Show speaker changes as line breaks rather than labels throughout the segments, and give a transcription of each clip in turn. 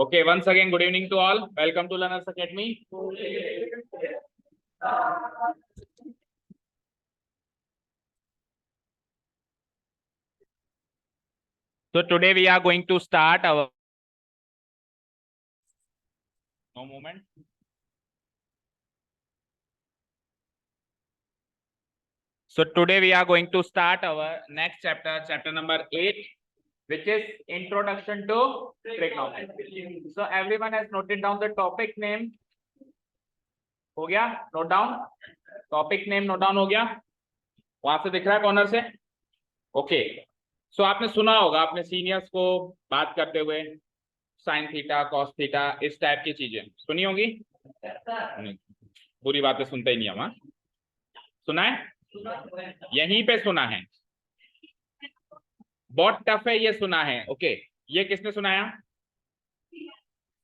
Okay, once again, good evening to all. Welcome to Learners Academy. So today we are going to start our no moment. So today we are going to start our next chapter, chapter number 8, which is Introduction to Trigonometry. So everyone has noted down the topic name. हो गया note down? Topic name note down हो गया? वहां से दिख रहा है corner से? ओके. सो आपने सुना होगा अपने सीनियर्स को बात करते हुए साइन थीटा, कॉस थीटा, इस टाइप की चीजें सुनी होगी. नहीं, बुरी बातें सुनते ही नहीं हम. सुना है? यहीं पे सुना है. बहुत टफ है ये सुना है. ओके, ये किसने सुनाया?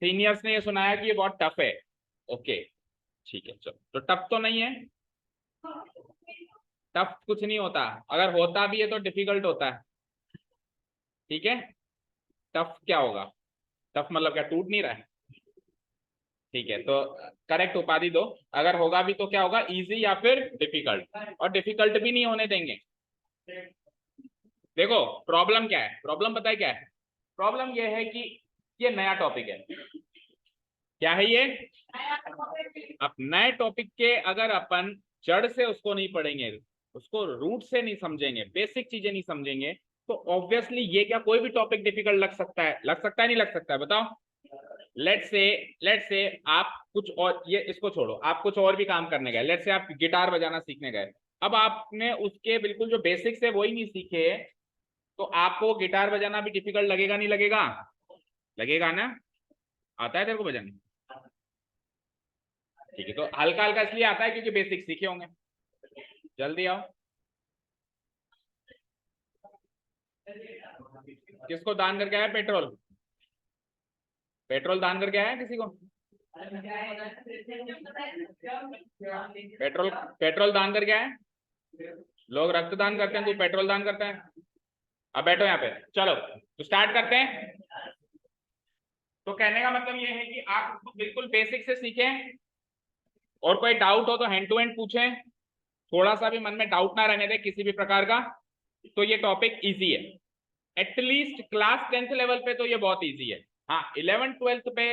सीनियर्स ने ये सुनाया कि ये बहुत टफ है. ओके ठीक है, चलो. तो टफ तो नहीं है. टफ कुछ नहीं होता. अगर होता भी है तो डिफिकल्ट होता है. ठीक है. टफ क्या होगा? टफ मतलब क्या, टूट नहीं रहा है? ठीक है, तो करेक्ट उपाधि दो. अगर होगा भी तो क्या होगा, इजी या फिर डिफिकल्ट. और डिफिकल्ट भी नहीं होने देंगे. देखो प्रॉब्लम क्या है, प्रॉब्लम पता है क्या है? प्रॉब्लम ये है कि ये नया टॉपिक है. क्या है ये? अब नए टॉपिक के अगर अपन जड़ से उसको नहीं पढ़ेंगे, उसको रूट से नहीं समझेंगे, बेसिक चीजें नहीं समझेंगे, तो ऑब्वियसली ये क्या कोई भी टॉपिक डिफिकल्ट लग सकता है. लग सकता है नहीं लग सकता है? बताओ. लेट्स से आप कुछ और, ये इसको छोड़ो, आप कुछ और भी काम करने गए. लेट्स से आप गिटार बजाना सीखने गए. अब आपने उसके बिल्कुल जो बेसिक्स है वही नहीं सीखे, तो आपको गिटार बजाना भी डिफिकल्ट लगेगा नहीं लगेगा? लगेगा ना. आता है तेरे को बजाने? ठीक है, तो हल्का हल्का इसलिए आता है क्योंकि बेसिक सीखे होंगे. जल्दी आओ. किसको दान करके आया पेट्रोल? पेट्रोल दान करके आया किसी को? पेट्रोल पेट्रोल दान करके आया? लोग रक्तदान करते हैं, तू पेट्रोल दान करता है? अब बैठो यहाँ पे. चलो तो स्टार्ट करते हैं. तो कहने का मतलब ये है कि आप बिल्कुल बेसिक से सीखें, और कोई डाउट हो तो हैंड टू हैंड पूछें. थोड़ा सा भी मन में डाउट ना रहने दे किसी भी प्रकार का. तो ये टॉपिक इजी है. एटलीस्ट क्लास 10th लेवल पे तो ये बहुत इजी है. हाँ, 11th 12th पे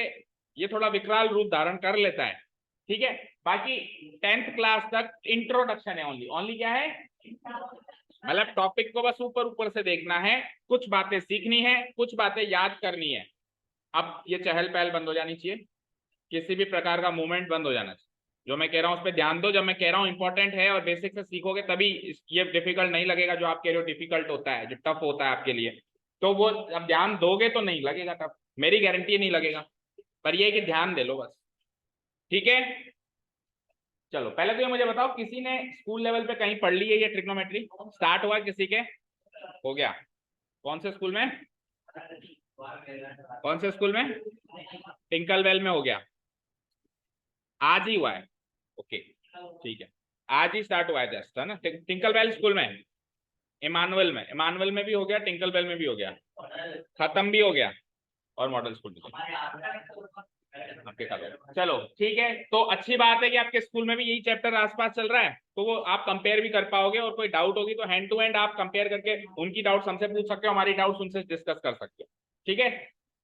ये थोड़ा विकराल रूप धारण कर लेता है. ठीक है, बाकी 10th क्लास तक इंट्रोडक्शन है. ओनली क्या है, मतलब टॉपिक को बस ऊपर ऊपर से देखना है, कुछ बातें सीखनी है, कुछ बातें याद करनी है. अब ये चहल पहल बंद हो जानी चाहिए, किसी भी प्रकार का मूवमेंट बंद हो जाना चाहिए. जो मैं कह रहा हूँ उस पर ध्यान दो. जब मैं कह रहा हूँ इंपॉर्टेंट है और बेसिक से सीखोगे तभी ये डिफिकल्ट नहीं लगेगा. जो आप कह रहे हो डिफिकल्ट होता है, जो टफ होता है आपके लिए, तो वो अब ध्यान दोगे तो नहीं लगेगा टफ. मेरी गारंटी नहीं लगेगा, पर ये कि ध्यान दे लो बस. ठीक है, चलो पहले तो ये मुझे बताओ, किसी ने स्कूल लेवल पे कहीं पढ़ ली है ये ट्रिग्नोमेट्री? स्टार्ट हुआ किसी के? हो गया. कौन से स्कूल में? कौन से स्कूल में? टिंकलवेल में हो गया. आज ही हुआ है? ओके ठीक है, आज ही स्टार्ट हुआ है जस्ट, है ना. टिंकलवेल स्कूल में, इमानुअल में भी हो गया, टिंकलवेल में भी हो गया, खत्म भी हो गया, और मॉडल स्कूल में आपके खत्म. चलो ठीक है, तो अच्छी बात है कि आपके स्कूल में भी यही चैप्टर आसपास चल रहा है, तो वो आप कंपेयर भी कर पाओगे. और कोई डाउट होगी तो हैंड टू हैंड आप कंपेयर करके उनकी डाउट्स हमसे पूछ सकते हो, हमारी डाउट्स उनसे डिस्कस कर सकते हो. ठीक है,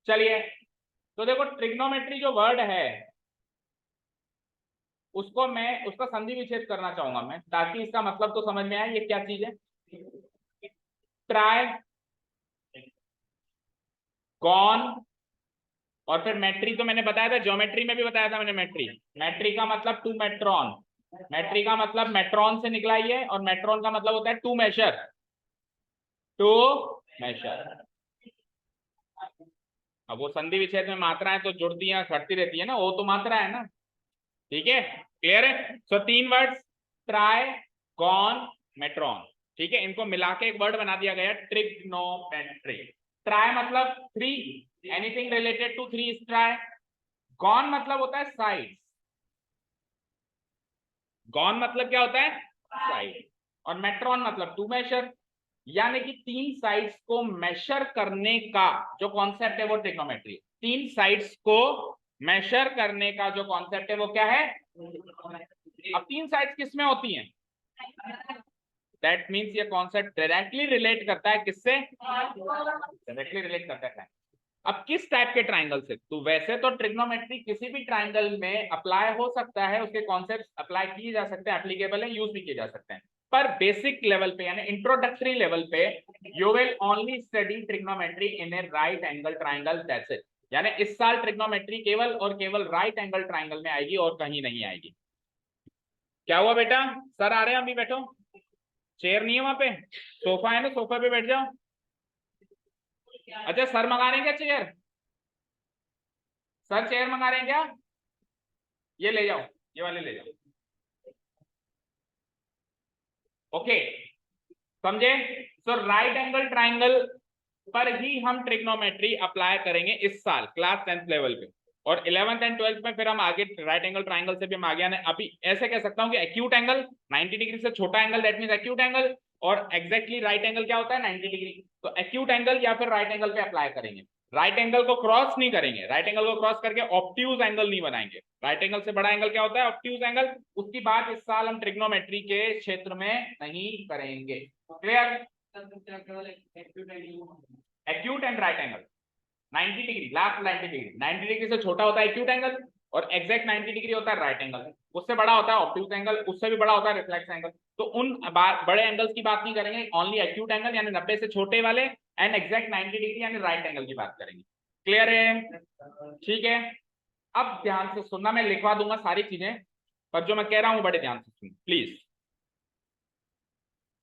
चलिए. तो देखो ट्रिग्नोमेट्री जो वर्ड है उसको मैं उसका संधि विच्छेद करना चाहूंगा मैं, ताकि इसका मतलब तो समझ में आए ये क्या चीज है. ट्राई, कॉन, और फिर मेट्री. तो मैंने बताया था, ज्योमेट्री में भी बताया था मैंने. मेट्री का मतलब टू मेट्रॉन. मेट्री का मतलब मेट्रॉन से निकला ही है, और मेट्रॉन का मतलब होता है टू मेजर. To major. अब वो संधि विच्छेद में मात्राएं तो जुड़ती हैं, घटती रहती है ना, वो तो मात्रा है ना. ठीक है, क्लियर है. सो 3 वर्ड्स, ट्राई, कॉन, मेट्रॉन. ठीक है, इनको मिला के एक वर्ड बना दिया गया ट्रिग्नोमेट्री. ट्राई मतलब 3, anything related to 3 is tri. Gon मतलब होता है साइड. गॉन मतलब क्या होता है? साइड. और मेट्रॉन मतलब टू मेजर, यानी कि 3 साइड्स को मेजर करने का जो कॉन्सेप्ट है वो ट्रिग्नोमेट्री. तीन साइड्स को मेजर करने का जो कॉन्सेप्ट है वो क्या है? अब तीन साइड्स किस में होती हैं? दैट मीन्स ये कॉन्सेप्ट डायरेक्टली रिलेट करता है किससे? डायरेक्टली रिलेट करता है। अब किस टाइप के ट्राइंगल से? तो वैसे तो ट्रिग्नोमेट्री किसी भी ट्राइंगल में अप्लाई हो सकता है, उसके कॉन्सेप्ट अप्लाई किए जा सकते हैं, एप्लीकेबल है, यूज भी किए जा सकते हैं, पर बेसिक लेवल पे यानी इंट्रोडक्टरी लेवल पे you will only study trigonometry in A right angle triangle, that's it. यानी इस साल ट्रिग्नोमेट्री केवल और केवल राइट एंगल ट्राइंगल में आएगी और कहीं नहीं आएगी। क्या हुआ बेटा? सर आ रहे हैं, अभी बैठो। चेयर नहीं है वहां पे? सोफा है ना, सोफा पे बैठ जाओ। अच्छा सर मंगा रहे हैं क्या चेयर? सर चेयर मंगा रहे हैं क्या? ये ले जाओ, ये वाले ले जाओ। ओके, समझे? सो राइट एंगल ट्राइंगल पर ही हम ट्रिग्नोमेट्री अप्लाई करेंगे इस साल क्लास 10th लेवल पे, और 11th एंड 12th में फिर हम आगे राइट एंगल ट्राइंगल से भी हम आगे आने। अभी ऐसे कह सकता हूं कि एक्यूट एंगल 90 डिग्री से छोटा angle, that means acute angle, और एग्जैक्टली राइट एंगल क्या होता है? 90 डिग्री। तो एक्यूट एंगल या फिर राइट एंगल पे अप्लाई करेंगे। राइट एंगल को क्रॉस नहीं करेंगे, राइट एंगल को क्रॉस करके ऑब्ट्यूज एंगल नहीं बनाएंगे। राइट एंगल से बड़ा एंगल क्या होता है? Obtuse angle. उसकी बात इस साल हम ट्रिग्नोमेट्री के क्षेत्र में नहीं करेंगे। Clear? Acute and right angle 90 degree, last 90 degree, 90 degree से छोटा होता है एक्यूट एंगल, और एग्जैक्ट 90 डिग्री होता है राइट एंगल। उससे बड़ा होता है ऑब्ट्यूज एंगल, उससे भी बड़ा होता है रिफ्लेक्स एंगल। तो उन बड़े एंगल्स की बात नहीं करेंगे, ओनली एक्यूट एंगल यानी 90 से छोटे वाले, एंड एग्जैक्ट 90 डिग्री यानी राइट एंगल की बात करेंगे। क्लियर है? ठीक है, अब ध्यान से सुनना, मैं लिखवा दूंगा सारी चीजें, पर जो मैं कह रहा हूं बड़े ध्यान से सुन प्लीज।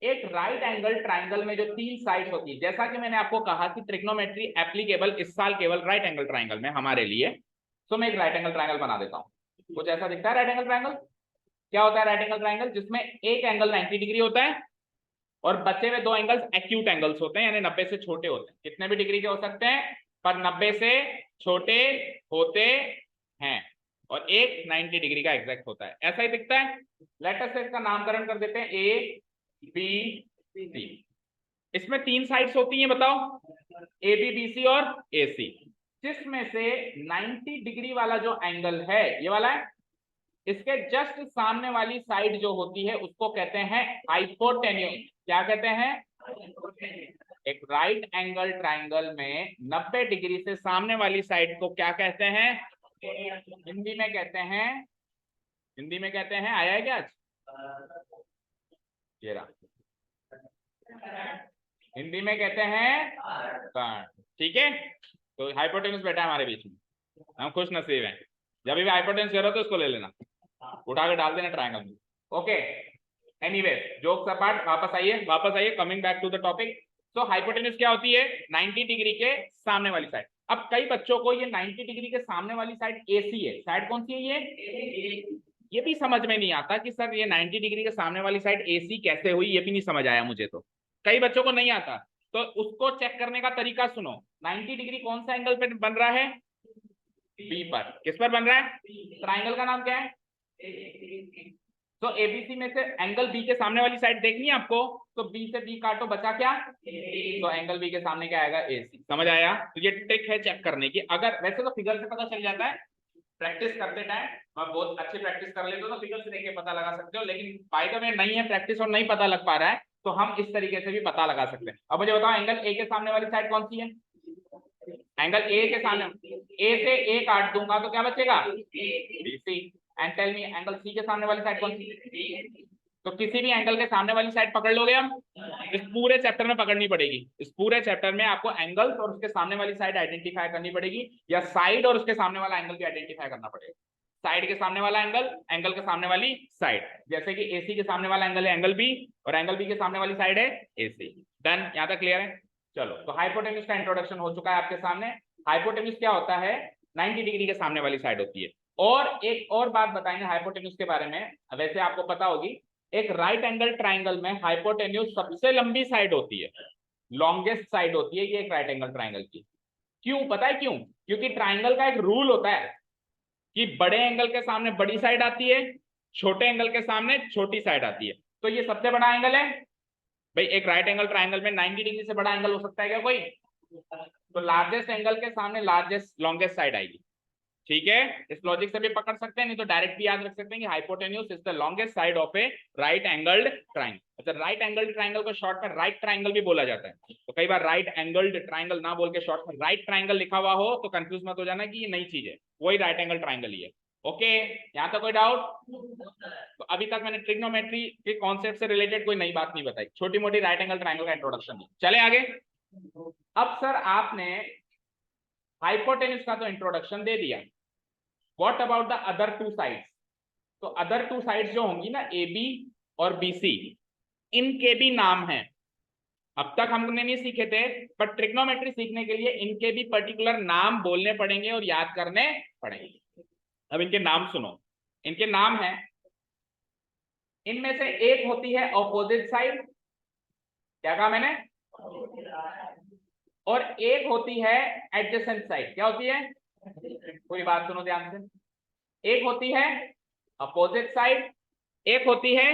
एक राइट एंगल ट्राइंगल में जो तीन साइड्स होती है, जैसा कि मैंने आपको कहा कि ट्रिग्नोमेट्री एप्लीकेबल इस साल केवल राइट एंगल ट्राइंगल में हमारे लिए। तो मैं एक राइट एंगल ट्राइंगल बना देता हूं। कुछ ऐसा दिखता है राइट एंगल ट्राइंगल? क्या होता है राइट एंगल ट्राइंगल? जिसमें एक एंगल 90 डिग्री होता है और बचे हुए दो एंगल्स एक्यूट एंगल्स होते हैं, यानी 90 से छोटे होते हैं। कितने भी डिग्री के हो सकते हैं, पर 90 से छोटे होते हैं, और एक 90 डिग्री का एग्जैक्ट होता है। ऐसा ही दिखता है। लेट अस इसका नामकरण कर देते हैं ए बी सी। इसमें तीन साइड्स होती हैं, बताओ, ए बी बी सी और ए सी, जिसमें से 90 डिग्री वाला जो एंगल है ये वाला है, इसके जस्ट सामने वाली साइड जो होती है उसको कहते हैं हाइपोटेन्यूज। क्या कहते हैं? एक राइट एंगल ट्राइंगल में 90 डिग्री से सामने वाली साइड को क्या कहते हैं? हिंदी में कहते हैं, हिंदी में कहते हैं, आया है क्या आज? ये रहा, हिंदी में कहते हैं कर्ण। ठीक है, तो हाइपोटेन्यूज बैठा है हमारे बीच में, हम खुश नसीब हैं। जब भी हाइपोटेन्यूज करो तो उसको ले लेना, उठा के डाल देना ट्रायंगल में। ओके, एनीवे जोक्स अपार्ट, वापस आइए, coming back to the topic. तो हाइपोटेन्यूज क्या होती है? 90 डिग्री के सामने वाली साइड। अब कई बच्चों को ये 90 डिग्री के सामने वाली साइड एसी है, साइड कौन सी है ये भी समझ में नहीं आता कि सर ये 90 डिग्री के सामने वाली साइड एसी कैसे हुई, ये भी नहीं समझ आया मुझे, तो कई बच्चों को नहीं आता। तो उसको चेक करने का तरीका सुनो। 90 डिग्री कौन सा एंगल पे बन रहा है? बी पर। किस पर बन रहा है? ट्राइंगल का नाम क्या है? तो एबीसी में से एंगल बी के सामने वाली साइड देखनी है आपको, तो बी से बी काटो, बचा क्या? तो एंगल बी के सामने क्या आएगा? एसी। समझ आया? तो ये ट्रिक है चेक करने की। अगर वैसे तो फिगर से पता चल जाता है, प्रैक्टिस करते टाइम मैं बहुत अच्छी प्रैक्टिस कर लेते हो तो फिगर से देख के पता लगा सकते हो, लेकिन बाय द वे नहीं है प्रैक्टिस और नहीं पता लग पा रहा है, तो हम इस तरीके से भी पता लगा सकते हैं। अब मुझे बताओ, एंगल ए के सामने वाली साइड कौन सी है? एंगल ए के सामने, ए से ए काट दूंगा तो क्या बचेगा? BC. And tell me, angle C के सामने वाली साइड कौन सी? तो किसी भी एंगल के सामने वाली साइड पकड़ लोगे हम, इस पूरे चैप्टर में पकड़नी पड़ेगी। इस पूरे चैप्टर में आपको एंगल्स और उसके सामने वाली साइड आइडेंटिफाई करनी पड़ेगी, या साइड और उसके सामने वाला एंगल भी आइडेंटिफाई करना पड़ेगा। साइड के सामने वाला एंगल, एंगल के सामने वाली साइड, जैसे कि एसी के सामने वाला एंगल है एंगल बी, और एंगल बी के सामने वाली साइड है एसी। डन, यहाँ तक क्लियर है? चलो, तो हाइपोटेन्यूज का इंट्रोडक्शन हो चुका है आपके सामने। हाइपोटेन्यूज क्या होता है? 90 डिग्री के सामने वाली साइड होती है। और एक और बात बताएंगे हाइपोटेन्यूज के बारे में, वैसे आपको पता होगी, एक राइट एंगल ट्राइंगल में हाइपोटेन्यूज सबसे लंबी साइड होती है, लॉन्गेस्ट साइड होती है ये एक राइट एंगल ट्राइंगल की। क्यों पता है क्यों? क्योंकि ट्राइंगल का एक रूल होता है कि बड़े एंगल के सामने बड़ी साइड आती है, छोटे एंगल के सामने छोटी साइड आती है। तो ये सबसे बड़ा एंगल है भाई। एक राइट एंगल ट्राइंगल में 90 डिग्री से बड़ा एंगल हो सकता है क्या कोई? तो लार्जेस्ट एंगल के सामने लार्जेस्ट लॉन्गेस्ट साइड आएगी। ठीक है, इस लॉजिक से भी पकड़ सकते हैं, नहीं तो डायरेक्ट भी याद रख सकते हैं कि hypotenuse is the longest side of A right angled triangle. अच्छा, राइट एंगल्ड ट्राइंगल को शॉर्ट में राइट ट्राइंगल भी बोला जाता है। तो कई बार राइट एंगल्ड ट्राइंगल ना बोल के शॉर्ट में राइट ट्राइंगल लिखा हुआ हो तो कंफ्यूज मत हो जाना कि ये नई चीज है, वही राइट एंगल ट्राइंगल ही है। ओके, यहाँ तक कोई डाउट? तो अभी तक मैंने ट्रिग्नोमेट्री के कॉन्सेप्ट से रिलेटेड कोई नई बात नहीं बताई, छोटी मोटी राइट एंगल ट्राइंगल का इंट्रोडक्शन दी। चले आगे। अब सर आपने हाइपोटेन्यूज का तो इंट्रोडक्शन दे दिया, what about the other two sides? तो अदर टू साइड्स जो होंगी ना, ए बी और बी सी, इनके भी नाम हैं। अब तक हमने नहीं सीखे थे, पर ट्रिग्नोमेट्री सीखने के लिए इनके भी पर्टिकुलर नाम बोलने पड़ेंगे और याद करने पड़ेंगे। अब इनके नाम सुनो, इनके नाम हैं, इनमें से एक होती है ऑपोजिट साइड, क्या कहा मैंने? और एक होती है एडजेसेंट साइड, क्या होती है? पूरी बात सुनो ध्यान से। एक होती है अपोजिट साइड, एक होती है,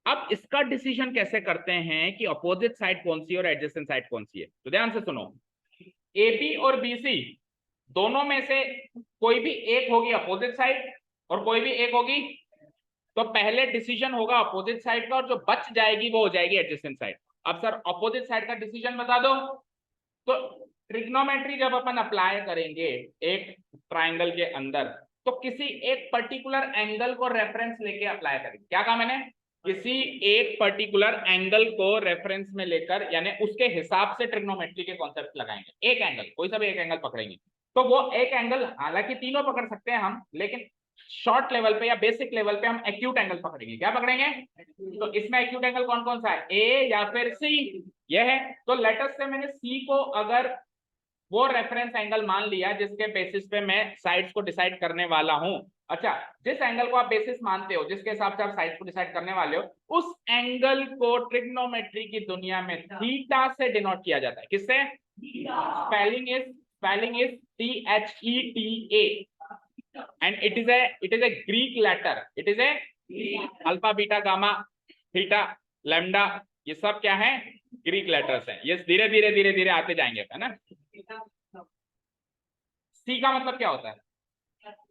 अब इसका डिसीजन कैसे करते हैं कि अपोजिट साइड कौन सी है और एडजेसेंट साइड कौन सी है? तो ध्यान से सुनो, ए बी और बी सी दोनों में से कोई भी एक होगी अपोजिट साइड और कोई भी एक होगी, तो पहले डिसीजन होगा अपोजिट साइड का और जो बच जाएगी वो हो जाएगी एडजेसेंट साइड। अब सर अपोजिट साइड का डिसीजन बता दो। तो ट्रिग्नोमेट्री जब अपन अप्लाई करेंगे एक ट्राइंगल के अंदर, तो किसी एक पर्टिकुलर एंगल को रेफरेंस लेके अप्लाई करेंगे। क्या कहा मैंने? किसी एक पर्टिकुलर एंगल को रेफरेंस में लेकर, यानी उसके हिसाब से ट्रिग्नोमेट्री के कॉन्सेप्ट लगाएंगे। एक एंगल, कोई सा भी एक एंगल पकड़ेंगे, तो वो एक एंगल, हालांकि तीनों पकड़ सकते हैं हम, लेकिन शॉर्ट लेवल पे या बेसिक लेवल पे हम एक्यूट एंगल पकड़ेंगे। क्या पकड़ेंगे? तो इसमें एक्यूट एंगल कौन कौन सा है? ए या फिर सी, यह है। तो लेटर से मैंने सी को अगर वो रेफरेंस एंगल मान लिया जिसके बेसिस पे मैं साइड्स को डिसाइड करने वाला हूं। अच्छा, जिस एंगल को आप बेसिस मानते हो, जिसके हिसाब से आप साइड्स को डिसाइड करने वाले हो, उस एंगल को ट्रिग्नोमेट्री की दुनिया में थीटा से डिनोट किया जाता है। किससे? Spelling is THETA and it is a Greek letter. It is a alpha beta gamma theta lambda, ये सब क्या है? ग्रीक लेटर्स हैं। ये धीरे धीरे धीरे धीरे आते जाएंगे, है ना। सी का मतलब क्या होता है?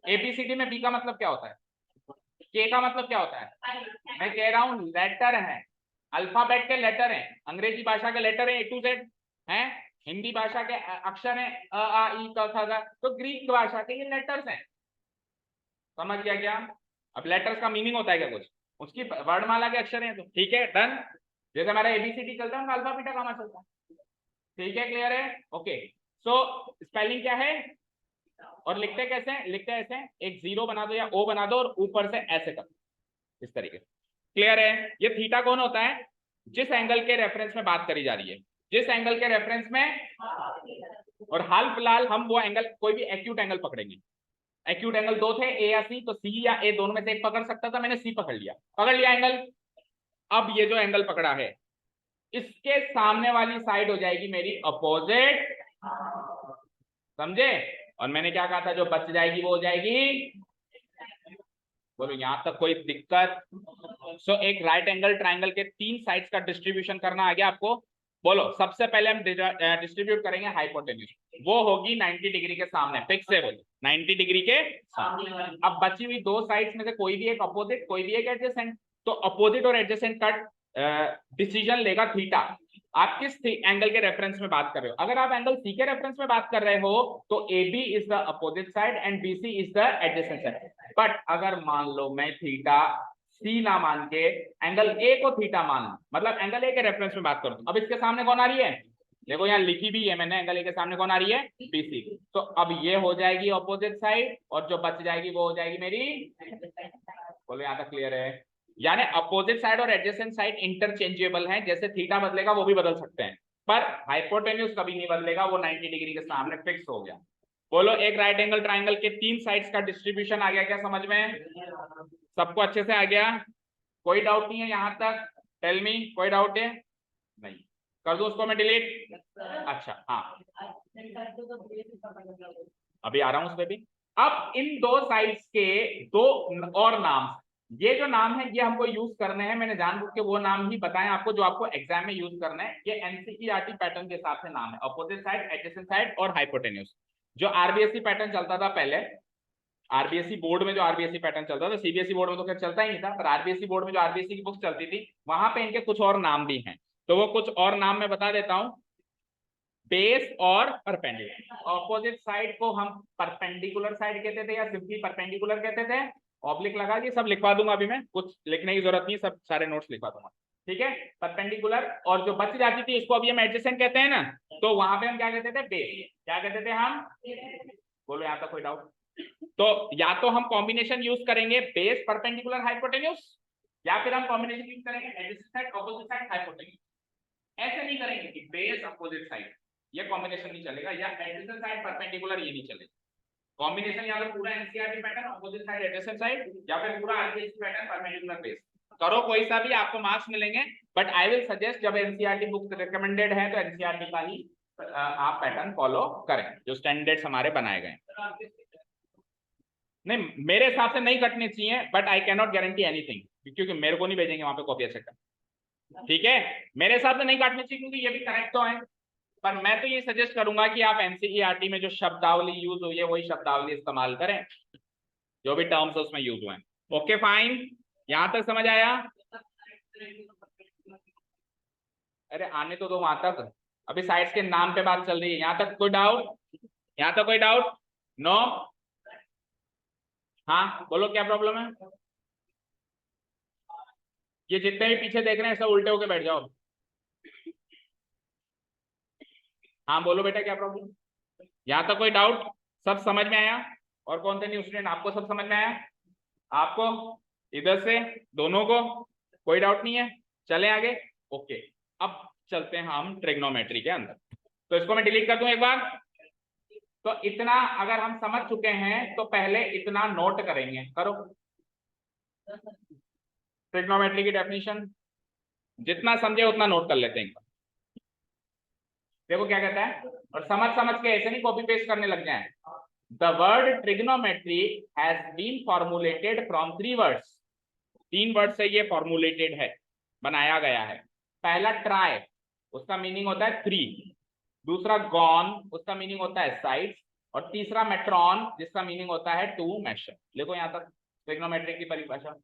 एबीसीडी में बी का मतलब क्या होता है? के का मतलब क्या होता है? मैं कह रहा हूं लेटर है, अल्फाबेट के लेटर हैं, अंग्रेजी भाषा के लेटर है A to Z हैं, हिंदी भाषा के अक्षर हैं अ आ ई क ख ग, तो ग्रीक भाषा के ये लेटर्स हैं। समझ गया क्या? अब लेटर्स का मीनिंग होता है क्या कुछ? उसकी वर्णमाला के अक्षर हैं, तो ठीक है, डन। जैसे हमारा एबीसीडी चलता है, अल्फा बीटा गामा चलता है। ठीक है, क्लियर है? ओके, सो स्पेलिंग क्या है और लिखते कैसे हैं? लिखते ऐसे, एक जीरो बना दो या ओ बना दो और ऊपर से ऐसे कर, इस तरीके से। क्लियर है? ये थीटा कौन होता है? जिस एंगल के रेफरेंस में बात करी जा रही है, जिस एंगल के रेफरेंस में, और हाल फिलहाल हम वो एंगल, कोई भी एक्यूट एंगल पकड़ेंगे। एक्यूट एंगल दो थे, ए या सी, तो सी या ए दोनों में से एक पकड़ सकता था, मैंने सी पकड़ लिया एंगल। अब ये जो एंगल पकड़ा है, इसके सामने वाली साइड हो जाएगी मेरी अपोजिट, समझे? और मैंने क्या कहा था, जो बच जाएगी वो हो जाएगी, बोलो यहां तक कोई दिक्कत? सो एक राइट एंगल ट्राइंगल के तीन साइड्स का डिस्ट्रीब्यूशन करना आ गया आपको। बोलो, सबसे पहले हम डिस्ट्रीब्यूट करेंगे हाइपोटेन्यूज, वो होगी 90 डिग्री के सामने, फिक्स है, बोलो 90 डिग्री के सामने। अब बची हुई दो साइड्स में से कोई भी एक अपोजिट, कोई भी एक एडजेसेंट, तो अपोजिट और एडजेसेंट का डिसीजन लेगा थीटा। आप किस एंगल के रेफरेंस में बात कर रहे हो? अगर आप एंगल सी के रेफरेंस में बात कर रहे हो तो A B is the opposite side and B C is the adjacent side. But अगर मान लो मैं थीटा सी ना मान के एंगल ए को थीटा मान, मतलब एंगल ए के रेफरेंस में बात करूं, अब इसके सामने कौन आ रही है? देखो यहाँ लिखी भी है मैंने, एंगल ए के सामने कौन आ रही है? बीसी। तो अब ये हो जाएगी अपोजिट साइड और जो बच जाएगी वो हो जाएगी मेरी, बोलो यहाँ तक क्लियर है? यानी अपोजिट साइड और एडजेसेंट साइड इंटरचेंजेबल हैं, जैसे थीटा बदलेगा वो भी बदल सकते हैं, पर हाइपोटेन्यूज कभी नहीं बदलेगा, वो 90 डिग्री के सामने फिक्स हो गया। बोलो, एक राइट एंगल ट्राइंगल के तीन साइड्स का डिस्ट्रीब्यूशन आ गया क्या समझ में? सबको अच्छे से आ गया? कोई डाउट नहीं है यहाँ तक? टेल मी, कोई डाउट है? नहीं, कर दो उसको मैं डिलीट। अच्छा हाँ, अभी आ रहा हूं उस पे भी। अब इन दो साइड्स के दो और नाम, ये जो नाम है ये हमको यूज करने हैं, मैंने जानबूझ के वो नाम ही बताए आपको जो आपको एग्जाम में यूज करना है। ये एनसीईआरटी पैटर्न के हिसाब से नाम है, अपोजिट साइड, एडजेसेंट साइड और हाइपोटेन्यूज। जो आरबीएससी पैटर्न चलता था पहले, आरबीएससी बोर्ड में जो आरबीएससी पैटर्न चलता था, सीबीएसई बोर्ड में तो खैर चलता ही नहीं था, पर आरबीएससी बोर्ड में जो आरबीएससी की बुक चलती थी वहां पे इनके कुछ और नाम भी हैं। तो वो कुछ और नाम मैं बता देता हूं। बेस और परपेंडिकुलर। ऑपोजिट साइड को हम परपेंडिकुलर साइड कहते थे या सिंपली परपेंडिकुलर कहते थे। ऑब्लिक लगा के सब लिखवा दूंगा, अभी मैं कुछ लिखने की जरूरत नहीं, सब सारे नोट्स लिखवा दूंगा, ठीक है। परपेंडिकुलर, और जो बच जाती थी इसको अभी हम एडजेसेंट कहते हैं ना, तो वहां पे हम क्या कहते थे, बेस। क्या कहते थे हम, बोलो यहाँ तक कोई डाउट? तो या तो हम कॉम्बिनेशन यूज करेंगे बेस परपेंडिकुलर हाइपोटेन्यूज, या फिर हम कॉम्बिनेशन यूज करेंगे adjacent side opposite side hypotenuse. ऐसे नहीं करेंगे कि बेस अपोजिट साइड, ये कॉम्बिनेशन नहीं चलेगा, या एडजेसेंट साइड परपेंडिकुलर, ये नहीं चलेगा। कॉम्बिनेशन या तो पूरा NCERT pattern opposite side adjacent side, या फिर पूरा आरबीएससी पैटर्न परपेंडिकुलर बेस। करो कोई सा भी, आपको मार्क्स मिलेंगे। बट आई विल सजेस्ट जब एनसीईआरटी बुक रिकमेंडेड है तो एनसीईआरटी का ही आप पैटर्न फॉलो करें जो स्टैंडर्ड्स हमारे बनाए गए। नहीं, मेरे हिसाब से नहीं कटनी चाहिए, but I can not guarantee anything, क्योंकि मेरे को नहीं भेजेंगे वहां पे कॉपी चेक कर, ठीक है। मेरे हिसाब से नहीं काटनी चाहिए क्योंकि ये भी करेक्ट तो है, पर मैं तो ये सजेस्ट करूंगा कि आप एनसीईआरटी में जो शब्दावली यूज हुई है वही शब्दावली इस्तेमाल करें, जो भी टर्म्स उसमें यूज हुए हैं। ओके फाइन, यहां तक समझ आया? अरे आने तो दो वहां तक, अभी साइट्स के नाम पे बात चल रही है। यहां तक कोई डाउट? यहां तक कोई डाउट? नो? हाँ बोलो, क्या प्रॉब्लम है? ये जितने भी पीछे देख रहे हैं सब उल्टे होके बैठ जाओ। हाँ बोलो बेटा, क्या प्रॉब्लम? यहाँ तक कोई डाउट? सब समझ में आया? और कौन थे न्यू स्टूडेंट, आपको सब समझ में आया? आपको, इधर से दोनों को कोई डाउट नहीं है? चले आगे। ओके, अब चलते हैं हम ट्रिग्नोमेट्री के अंदर। तो इसको मैं डिलीट कर दूं एक बार। तो इतना अगर हम समझ चुके हैं तो पहले इतना नोट करेंगे, करो। ट्रिग्नोमेट्री की डेफिनेशन जितना समझे उतना नोट कर लेते हैं। देखो क्या कहता है, और समझ समझ के ऐसे नहीं कॉपी पेस्ट करने लग जाए। The word trigonometry has been formulated from 3 words. 3 word से ये फॉर्मुलेटेड है, बनाया गया है। पहला ट्राई, उसका मीनिंग होता है 3। दूसरा गॉन, उसका मीनिंग होता है साइड्स। और तीसरा मेट्रॉन, जिसका मीनिंग होता है 2 मेशर। देखो यहां तक ट्रिग्नोमेट्री की परिभाषा।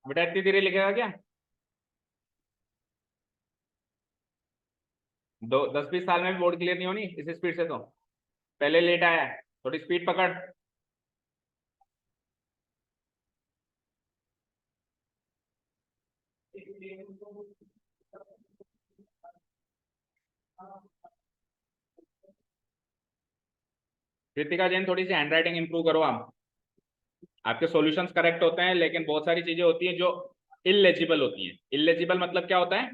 बेटा इतनी धीरे लिखेगा क्या? 10-20 साल में भी बोर्ड क्लियर नहीं होनी इस स्पीड से तो। पहले लेट आया है, थोड़ी स्पीड पकड़। कृतिका जैन, थोड़ी सी हैंड राइटिंग इंप्रूव करो आप। आपके सॉल्यूशंस करेक्ट होते हैं लेकिन बहुत सारी चीजें होती हैं जो इलेजिबल होती हैं। इलेजिबल मतलब क्या होता है?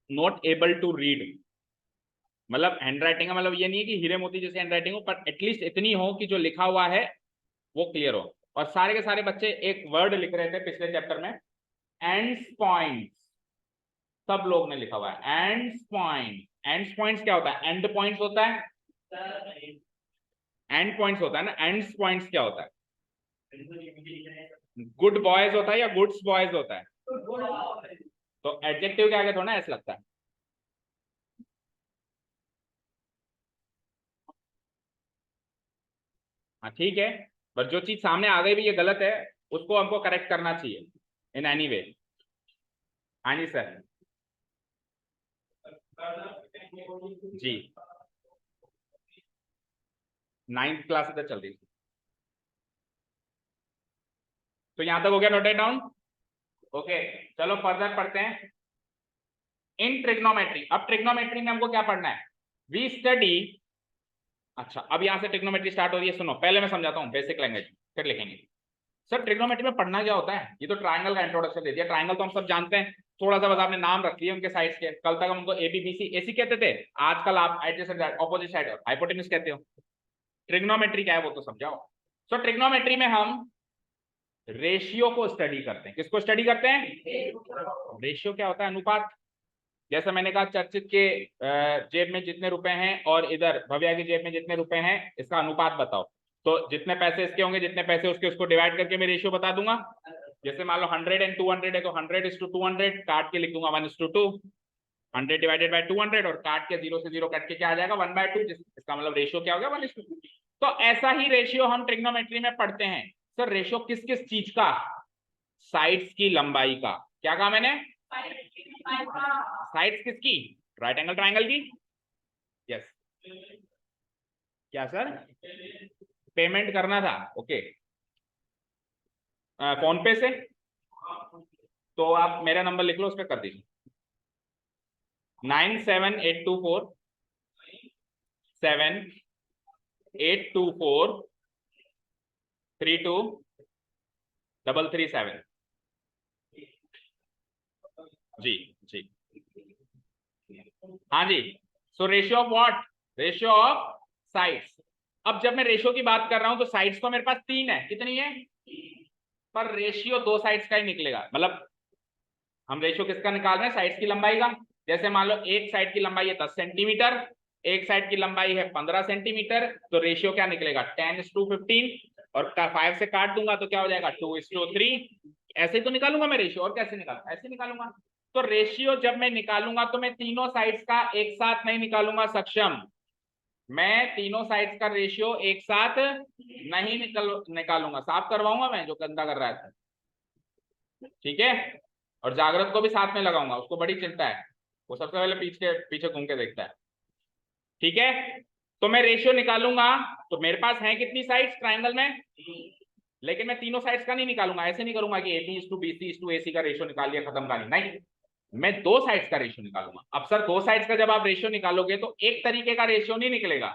Not able to read. मतलब हैंड राइटिंग का मतलब ये नहीं है कि हीरे मोती जैसे हैंड राइटिंग हो, पर एटलीस्ट इतनी हो कि जो लिखा हुआ है वो क्लियर हो। और सारे के सारे बच्चे एक वर्ड लिख रहे थे पिछले चैप्टर में, एंड्स पॉइंट्स। सब लोग ने लिखा हुआ है एंड्स पॉइंट। एंड्स पॉइंट्स क्या होता है? एंड पॉइंट्स होता है, एंड पॉइंट्स होता है ना। एंड्स पॉइंट्स क्या होता है? गुड बॉयज होता है या गुड्स बॉयज होता है? तो एडजेक्टिव के आगे थोड़ा ना ऐसा लगता है। हाँ ठीक है, पर जो चीज सामने आ गई भी ये गलत है, उसको हमको करेक्ट करना चाहिए इन एनी वे। हाँ जी सर। जी, 9th क्लास तक चल रही थी। तो यहां तक हो गया, नोटेड डाउन। ओके, चलो फर्दर पढ़ते हैं। इन ट्रिग्नोमेट्री। अब ट्रिग्नोमेट्री में हमको क्या पढ़ना है? We study. अच्छा, अब यहां से ट्रिग्नोमेट्री स्टार्ट हो रही है, सुनो पहले मैं समझाता हूँ बेसिक लैंग्वेज, फिर लिखेंगे। सर ट्रिग्नोमेट्री में पढ़ना क्या होता है? ये तो ट्राइंगल का इंट्रोडक्शन दे दिया। ट्राइंगल तो हम सब जानते हैं, थोड़ा सा बस आपने नाम रख दिए उनके साइड्स के। कल तक हम उनको एबीबीसी एसी कहते थे, आजकल आप एडजेसेंट ऑपोजिट साइड हाइपोटेन्यूज कहते हो। ट्रिग्नोमेट्री क्या है वो तो समझाओ। सो ट्रिग्नोमेट्री में हम रेशियो को स्टडी करते हैं। किसको स्टडी करते हैं? रेशियो क्या होता है? अनुपात। जैसा मैंने कहा चर्चित के जेब में जितने रुपए हैं और इधर भव्या की जेब में जितने रुपए हैं, इसका अनुपात बताओ। तो जितने पैसे इसके होंगे जितने पैसे उसके, उसको डिवाइड करके मैं रेशियो बता दूंगा। जैसे मान लो 100 एंड 200 है तो 100:200 काट के लिख दूंगा 1:2। 100 डिवाइडेड बाय 200 और काट के 0 से 0 कट के क्या आ जाएगा 1/2। इसका मतलब रेशियो क्या हो गया 1:2। तो ऐसा ही रेशियो हम ट्रिग्नोमेट्री में पढ़ते हैं। सर रेशियो किस किस चीज का? साइड्स की लंबाई का। क्या कहा मैंने? साइड्स किसकी? राइट एंगल ट्राइंगल की। यस। क्या सर? पेमेंट करना था, ओके। फोन पे से तो आप मेरा नंबर लिख लो, उस पर कर दीजिए 978247823327 जी जी। हाँ जी। So ratio of what? Ratio of sides. अब जब मैं रेशियो की बात कर रहा हूं तो साइड्स तो मेरे पास 3 है। कितनी है? पर रेशियो 2 साइड्स का ही निकलेगा। मतलब हम रेशियो किसका निकाल रहे हैं? साइड्स की लंबाई का। जैसे मान लो एक साइड की लंबाई है 10 सेंटीमीटर, एक साइड की लंबाई है 15 सेंटीमीटर, तो रेशियो क्या निकलेगा? 10:15। और 5 से काट दूंगा तो क्या हो जाएगा? 2:3। ऐसे ही तो निकालूंगा मैं रेशियो, और कैसे निकालूंगा? ऐसे निकालूंगा। तो रेशियो जब मैं निकालूंगा तो मैं तीनों साइड्स का एक साथ नहीं निकालूंगा सक्षम। मैं तीनों साइड्स का रेशियो एक साथ नहीं निकालूंगा। साफ करवाऊंगा मैं जो गंदा कर रहा है, ठीक है। और जागृत को भी साथ में लगाऊंगा, उसको बड़ी चिंता है, वो सबसे पहले पीछे पीछे घूम के देखता है, ठीक है। तो मैं रेशियो निकालूंगा तो मेरे पास है कितनी साइड्स ट्राइंगल में? लेकिन मैं तीनों साइड्स का नहीं निकालूंगा। ऐसे नहीं करूंगा कि AB:BC:AC का रेशियो निकाल लिया, खत्म कहानी। नहीं, मैं 2 साइड्स का रेशियो निकालूंगा। अब सर 2 साइड्स का जब आप रेशियो निकालोगे तो एक तरीके का रेशियो नहीं निकलेगा।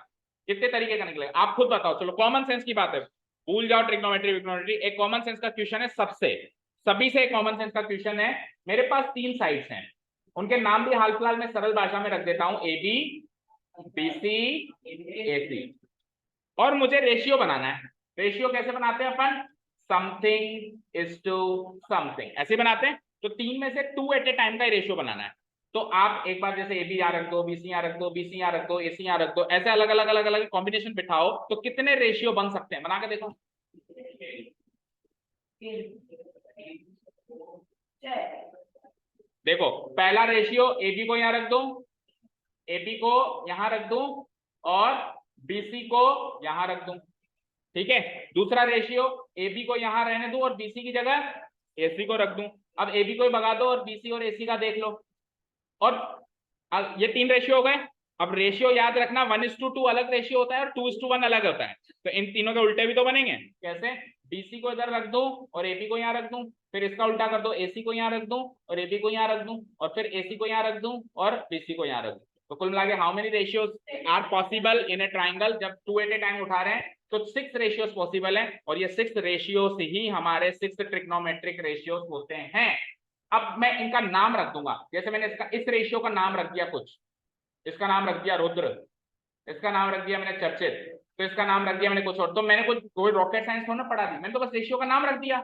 कितने तरीके का निकलेगा आप खुद बताओ। चलो कॉमन सेंस की बात है, भूल जाओ ट्रिग्नोमेट्री विग्नोमेट्री। एक कॉमन सेंस का क्वेश्चन है, सबसे सभी से एक कॉमन सेंस का क्वेश्चन है। मेरे पास 3 साइड्स हैं, उनके नाम भी हाल फिलहाल में सरल भाषा में रख देता हूं, AB:BC:AC, और मुझे रेशियो बनाना है। रेशियो कैसे बनाते हैं अपन? समथिंग इज टू समथिंग, ऐसे बनाते हैं। तो 3 में से 2 एट ए टाइम का रेशियो बनाना है। तो आप एक बार जैसे AB यहां रख दो, BC यहां रख दो, BC यहां रख दो, AC यहां रख दो, ऐसे अलग अलग अलग अलग कॉम्बिनेशन बिठाओ तो कितने रेशियो बन सकते हैं? बना के देखो। देखो पहला रेशियो AB को यहां रख दो, AB को यहां रख दूं और BC को यहां रख दूं, ठीक है। दूसरा रेशियो AB को यहां रहने दूं और BC की जगह AC को रख दूं। अब AB को ही भगा दो और BC और AC का देख लो। और ये 3 रेशियो हो गए। अब रेशियो याद रखना 1:2 अलग रेशियो होता है और 2:1 अलग होता है। तो इन तीनों के उल्टे भी तो बनेंगे। कैसे? BC को इधर रख दूं और AB को यहाँ रख दूं, फिर इसका उल्टा कर दो, AC को यहाँ रख दूं और AB को यहाँ रख दूं, और फिर AC को यहाँ रख दूं और BC को यहाँ रख दूं। तो कुल मिला के how many ratios are possible in a triangle? जब 2 एट ए टाइम उठा रहे हैं तो 6 रेशियोज पॉसिबल है, और ये 6 रेशियोज ही हमारे 6 ट्रिग्नोमेट्रिक रेशियोज होते हैं। अब मैं इनका नाम रख दूंगा। जैसे मैंने इसका इस रेशियो का नाम रख दिया कुछ, इसका नाम रख दिया रुद्र, इसका नाम रख दिया मैंने चर्चित, तो इसका नाम रख दिया मैंने कुछ और। तो मैंने कोई रॉकेट साइंस थोड़ा पढ़ा दी, मैंने तो बस रेशियो का नाम रख दिया।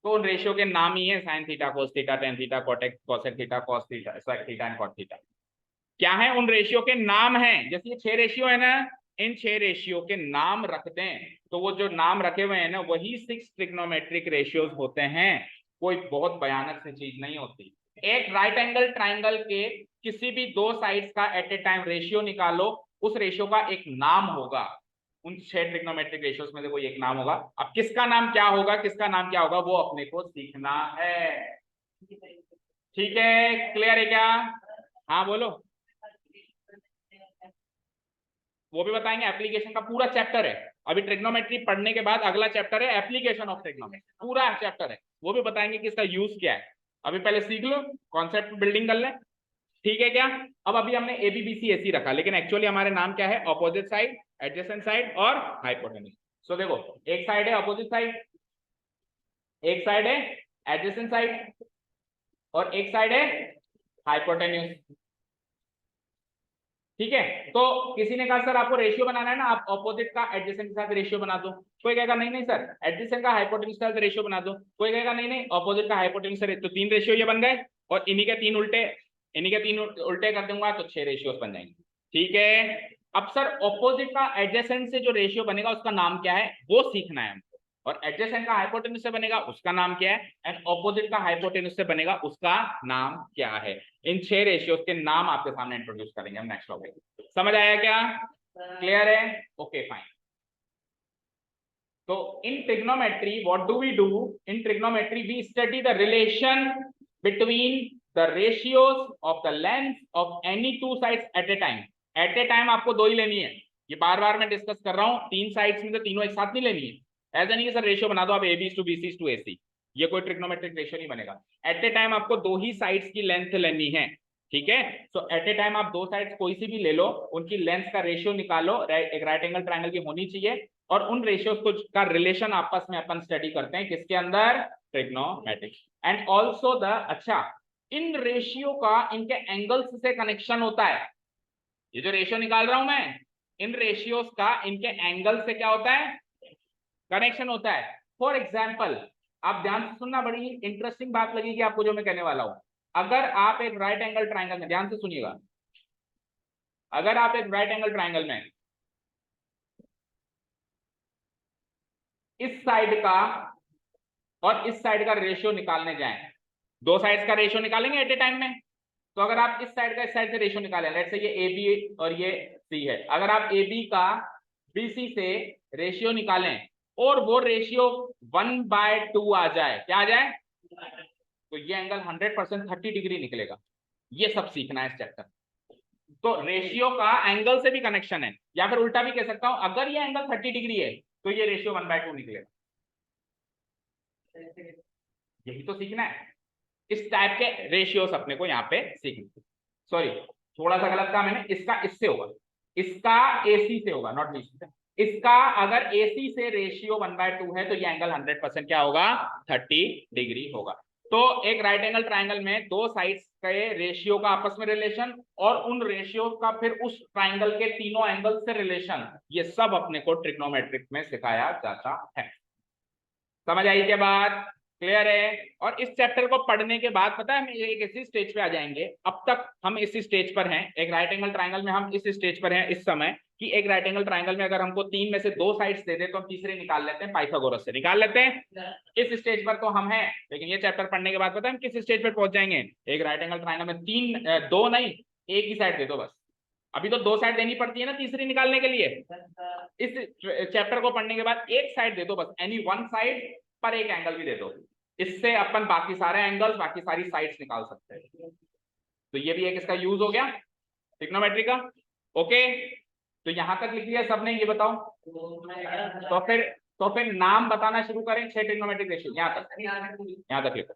तो उन रेशियो के नाम ही है sine theta, cos theta, tan theta, कोटेक cosec theta, cos theta, sec theta and cot theta. क्या है? उन रेशियो के नाम है। जैसे ये 6 रेशियो है ना, इन 6 रेशियो के नाम रख दें तो वो जो नाम रखे हुए हैं ना वही 6 ट्रिग्नोमेट्रिक रेशियोज होते हैं। कोई बहुत भयानक सी चीज नहीं होती। एक राइट एंगल ट्राइंगल के किसी भी 2 साइड्स का एट ए टाइम रेशियो निकालो, उस रेशियो का एक नाम होगा। उन 6 ट्रिग्नोमेट्रिक रेशियोज में से कोई एक नाम होगा। अब किसका नाम क्या होगा, किसका नाम क्या होगा, वो अपने को सीखना है, ठीक है। क्लियर है क्या? हाँ बोलो। वो भी बताएंगे। एप्लीकेशन का पूरा चैप्टर है। अभी ट्रिग्नोमेट्री पढ़ने के बाद अगला चैप्टर है एप्लीकेशन ऑफ ट्रिग्नोमेट्री, पूरा चैप्टर है। वो भी बताएंगे कि इसका यूज क्या है। अभी पहले सीख लो, कॉन्सेप्ट बिल्डिंग कर ले। ठीक है क्या? अब अभी हमने ए बी बी सी ए सी रखा, लेकिन एक्चुअली हमारे नाम क्या है? ऑपोजिट साइड, एडजेसेंट साइड और हाइपोटेन्यूज। सो देखो, एक साइड है ऑपोजिट साइड, एक साइड है एडजेसेंट साइड और एक साइड है हाइपोटेन्यूज। ठीक है, तो किसी ने कहा सर आपको रेशियो बनाना है ना, आप ऑपोजिट का एडजेसेंट के साथ रेशियो बना दो। कोई कहेगा नहीं नहीं सर एडजेसेंट का हाइपोटेन्यूज के साथ रेशियो बना दो। कोई कहेगा नहीं नहीं ऑपोजिट का हाइपोटेन्यूज से। तो 3 रेशियो ये बन गए, और इन्हीं के 3 उल्टे, इन्हीं के 3 उल्टे कर दूंगा तो 6 रेशियोज बन जाएंगे। ठीक है, अब सर ऑपोजिट का एडजेसेंट से जो रेशियो बनेगा उसका नाम क्या है वो सीखना है हमको, और एडजेसेंट का हाइपोटेन्यूज से बनेगा उसका नाम क्या है, एंड ऑपोजिट का हाइपोटेन्यूज से बनेगा उसका नाम क्या है। इन 6 रेशियोज के नाम आपके सामने इंट्रोड्यूस करेंगे हम नेक्स्ट टॉपिक। समझ आया क्या? क्लियर है? Okay fine. तो in trigonometry what do we do? In trigonometry we study the relation between the ratios of the length of any two sides at a time. At a time आपको 2 ही लेनी है, ये बार बार मैं discuss कर रहा हूं, 3 sides में तो तीनों एक साथ नहीं लेनी है। ऐसा नहीं कि सर रेशियो बना दो आप A B to B C to A C, ये कोई ट्रिग्नोमेट्रिक रेशियो नहीं बनेगा। एट ए टाइम आपको 2 ही साइड्स की लेंथ लेनी है। ठीक है, सो एट ए टाइम आप 2 साइड्स कोई सी भी ले लो, उनकी लेंथ का रेशियो निकालो, एक राइट एंगल ट्रायंगल की होनी चाहिए, और उन रेशियोज को का रिलेशन आपस में अपन स्टडी करते हैं किसके अंदर? ट्रिग्नोमेट्रिक। एंड ऑल्सो द, अच्छा इन रेशियो का इनके एंगल्स से कनेक्शन होता है। ये जो रेशियो निकाल रहा हूं मैं, इन रेशियोज का इनके एंगल से क्या होता है? कनेक्शन होता है। फॉर एग्जाम्पल, आप ध्यान से सुनना, बड़ी इंटरेस्टिंग बात लगेगी आपको जो मैं कहने वाला हूं। अगर आप एक राइट एंगल ट्रायंगल में, ध्यान से सुनिएगा, अगर आप एक राइट एंगल ट्रायंगल में इस साइड का और इस साइड का रेशियो निकालने जाएं, 2 साइड्स का रेशियो निकालेंगे एट ए टाइम में, तो अगर आप इस साइड का इस साइड से रेशियो निकालें, लेट्स से ये ए बी और ये सी है, अगर आप ए बी का बी सी से रेशियो निकालें और वो रेशियो 1/2 आ जाए, क्या आ जाए? तो ये एंगल 100% 30 डिग्री निकलेगा। ये सब सीखना है इस चैप्टर। तो रेशियो का एंगल से भी कनेक्शन है, या फिर उल्टा भी कह सकता हूं, अगर ये एंगल 30 डिग्री है तो ये रेशियो 1/2 निकलेगा। यही तो सीखना है, इस टाइप के रेशियोस अपने को यहाँ पे सीखना। सॉरी, थोड़ा सा गलत कहा मैंने, इसका इससे होगा, इसका एसी से होगा, नॉट बीसी से। इसका अगर एसी से रेशियो 1/2 है तो ये एंगल 100% क्या होगा? 30 डिग्री होगा। तो एक राइट एंगल ट्राइंगल में 2 साइड्स के रेशियो का आपस में रिलेशन, और उन रेशियो का फिर उस ट्राइंगल के तीनों एंगल से रिलेशन, ये सब अपने को ट्रिग्नोमेट्रिक में सिखाया जाता है। समझ आई क्या बात? क्लियर है? और इस चैप्टर को पढ़ने के बाद पता है हम एक ऐसी स्टेज पे आ जाएंगे, अब तक हम इसी स्टेज पर हैं, एक राइट एंगल ट्रायंगल में हम इस स्टेज पर हैं इस समय, कि एक राइट एंगल ट्रायंगल में अगर हमको 3 में से 2 साइड्स दे दे तो हम तीसरे निकाल लेते हैं, पाइथागोरस से निकाल लेते हैं। इस स्टेज पर तो हम हैं, लेकिन ये चैप्टर पढ़ने के बाद पता है हम किस स्टेज पर पहुंच जाएंगे? एक राइट एंगल ट्रायंगल में 2 नहीं, एक ही साइड दे दो बस। अभी तो 2 साइड देनी पड़ती है ना तीसरी निकालने के लिए। इस चैप्टर को पढ़ने के बाद एक साइड दे दो बस, एनी वन साइड पर एक एंगल भी दे दो, इससे अपन बाकी सारे एंगल्स, बाकी सारी साइड्स निकाल सकते हैं। तो ये भी एक इसका यूज हो गया ट्रिग्नोमेट्री का। ओके, तो यहां तक लिख लिया सबने? ये बताओ तो फिर नाम बताना शुरू करें 6 ट्रिग्नोमेट्रिक रेशियो, यहां तक लिखो।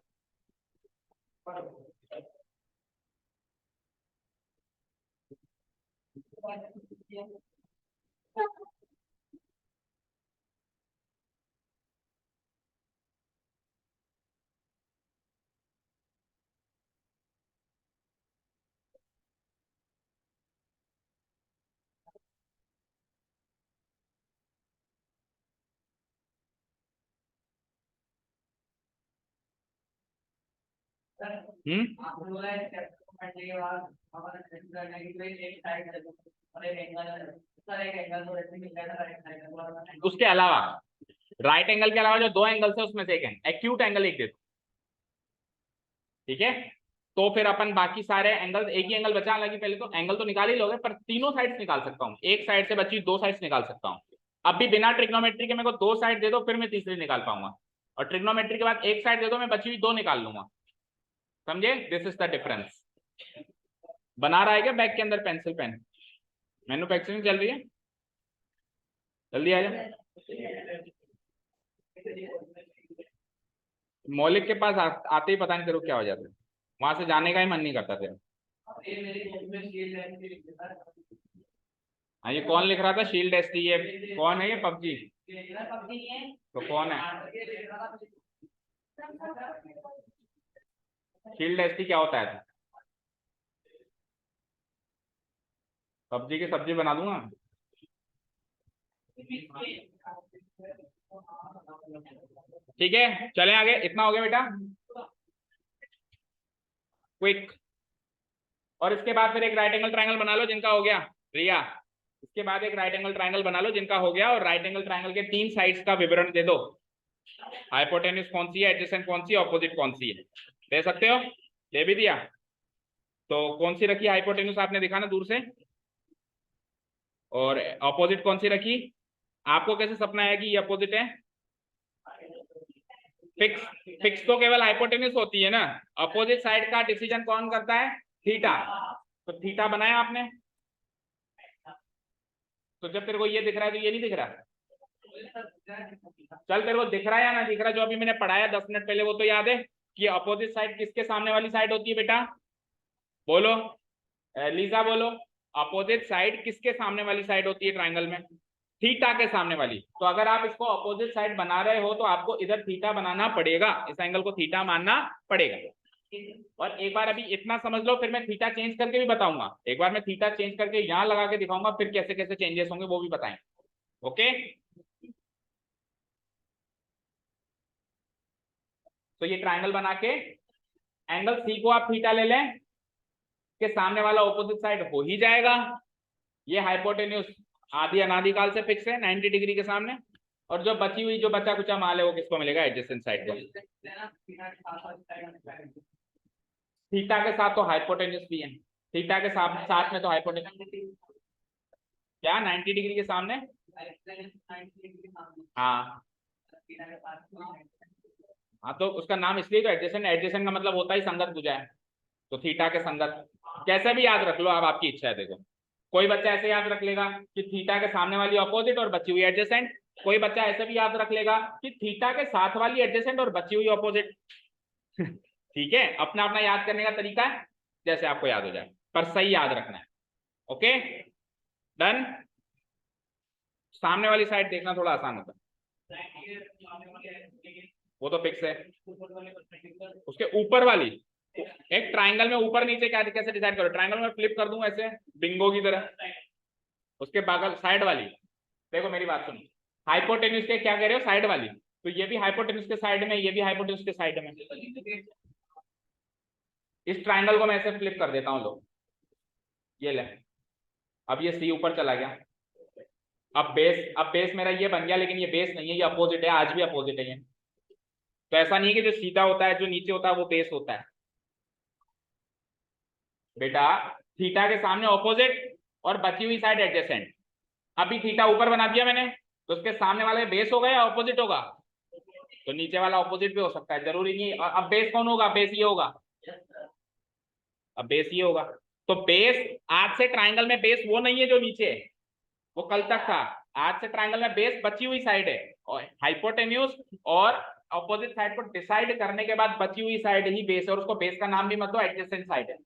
उसके अलावा राइट एंगल के अलावा जो 2 एंगल्स है उसमें से एक है एक्यूट एंगल, एक दे दो। ठीक है, तो फिर अपन बाकी सारे एंगल, एक ही एंगल बचा, हालांकि पहले तो एंगल तो निकाल ही लोगे, पर तीनों साइड्स निकाल सकता हूँ, एक साइड से बची 2 साइड्स निकाल सकता हूँ। अभी बिना ट्रिग्नोमेट्री के मेरे को 2 साइड दे दो, फिर मैं तीसरी निकाल पाऊंगा, और ट्रिग्नोमेट्री के बाद एक साइड दे दो, मैं बची हुई 2 निकाल लूंगा। समझे? This is the difference. बना रहा है क्या बैग के अंदर पेंसिल पेन? मैन्युफैक्चरिंग चल रही है, जल्दी आ जाए। मौलिक के पास आते ही पता नहीं तेरे को क्या हो जाता है, वहां से जाने का ही मन नहीं करता तेरा। हाँ, ये कौन लिख रहा था शील्ड एसटी? ये कौन है? ये पबजी तो कौन है? शील्ड एसटी क्या होता है? पबजी की सब्जी बना दूंगा। ठीक है, चले आगे। इतना हो गया बेटा, क्विक। और इसके बाद फिर एक राइट एंगल ट्रायंगल बना लो जिनका हो गया। रिया, इसके बाद एक राइट एंगल ट्रायंगल बना लो जिनका हो गया, और राइट एंगल ट्रायंगल के 3 साइड्स का विवरण दे दो। हाइपोटेन्यूज कौन सी है, एडजेसेंट कौन सी है, ऑपोजिट कौन सी है, दे सकते हो? दे भी दिया तो कौन सी रखी हाइपोटेन्यूज आपने दिखा ना दूर से, और ऑपोजिट कौन सी रखी? आपको कैसे सपना है कि ये अपोजिट है? फिक्स, फिक्स तो केवल हाइपोटेन्यूज होती है ना। अपोजिट साइड का डिसीजन कौन करता है? थीटा। तो थीटा बनाया आपने, तो जब तेरे को ये दिख रहा है तो ये नहीं दिख रहा? चल, तेरे को दिख रहा है या ना दिख रहा है? जो अभी मैंने पढ़ाया 10 मिनट पहले वो तो याद है कि अपोजिट साइड किसके सामने वाली साइड होती है बेटा? बोलो, लीजा बोलो, अपोजिट साइड किसके सामने वाली साइड होती है ट्राइंगल में? थीटा के सामने वाली। तो अगर आप इसको अपोजिट साइड बना रहे हो तो आपको इधर थीटा बनाना पड़ेगा, इस एंगल को थीटा मानना पड़ेगा। और एक बार अभी इतना समझ लो, फिर मैं थीटा चेंज करके भी बताऊंगा। एक बार मैं थीटा चेंज करके यहां लगा के दिखाऊंगा, फिर कैसे कैसे चेंजेस होंगे वो भी बताएंगे। ओके, तो ये ट्राइंगल बना के एंगल सी को आप थीटा ले लें, के सामने वाला ऑपोजिट साइड हो ही जाएगा। ये हाइपोटेन्यूज आदि अनादिकाल से फिक्स है 90 डिग्री के सामने, और जो बची हुई जो बचा कुचा माल है वो किसको मिलेगा? एडजेसेंट साइड को। थीटा के साथ तो हाइपोटेन्यूज भी है, थीटा के साथ साथ में तो हाइपोटेन्यूज क्या 90 डिग्री के सामने? हाँ हाँ, तो उसका नाम इसलिए तो एडजेसेंट, एडजेसेंट का मतलब होता ही संगत भुजा है, तो थीटा के संगत। कैसे भी याद रख लो, अब आपकी इच्छा है। देखो, कोई बच्चा ऐसे याद रख लेगा कि थीटा के सामने वाली ऑपोजिट और बची हुई एडजेसेंट। कोई बच्चा ऐसे भी याद रख लेगा कि थीटा के साथ वाली एडजेसेंट और बची हुई ऑपोजिट। ठीक है, अपना अपना याद करने का तरीका है, जैसे आपको याद हो जाए, पर सही याद रखना है। Okay, done. सामने वाली साइड देखना थोड़ा आसान होता है, वो तो फिक्स है। उसके ऊपर वाली, एक ट्राइंगल में ऊपर नीचे क्या कैसे डिसाइड करो? ट्राइंगल में फ्लिप कर दूं ऐसे बिंगो की तरह। उसके बगल साइड वाली, देखो मेरी बात सुनो, हाइपोटेन्यूज के क्या कह रहे हो? साइड वाली, तो ये भी हाइपोटेन्यूज के साइड में, ये भी हाइपोटेन्यूज के साइड में। इस ट्राइंगल को मैं ऐसे फ्लिप कर देता हूँ, लो ये ले, अब ये सी ऊपर चला गया। अब बेस मेरा ये बन गया, लेकिन ये बेस नहीं है, ये अपोजिट है, आज भी अपोजिट है ये। तो ऐसा नहीं है कि जो सीधा होता है, जो नीचे होता है वो बेस होता है बेटा। थीटा के सामने ऑपोजिट और बची हुई साइड एडजेसेंट। अभी थीटा ऊपर बना दिया मैंने, तो उसके सामने वाले बेस होगा या ऑपोजिट होगा? तो नीचे वाला ऑपोजिट भी हो सकता है, जरूरी नहीं। और अब बेस कौन होगा? बेस ये होगा, अब बेस ये होगा। तो बेस, आज से ट्राइंगल में बेस वो नहीं है जो नीचे है, वो कल तक था। आज से ट्राइंगल में बेस बची हुई साइड है, और हाइपोटेन्यूज और ऑपोजिट साइड को डिसाइड करने के बाद बची हुई साइड ही बेस है, और उसको बेस का नाम भी मत दो, एडजेसेंट साइड है।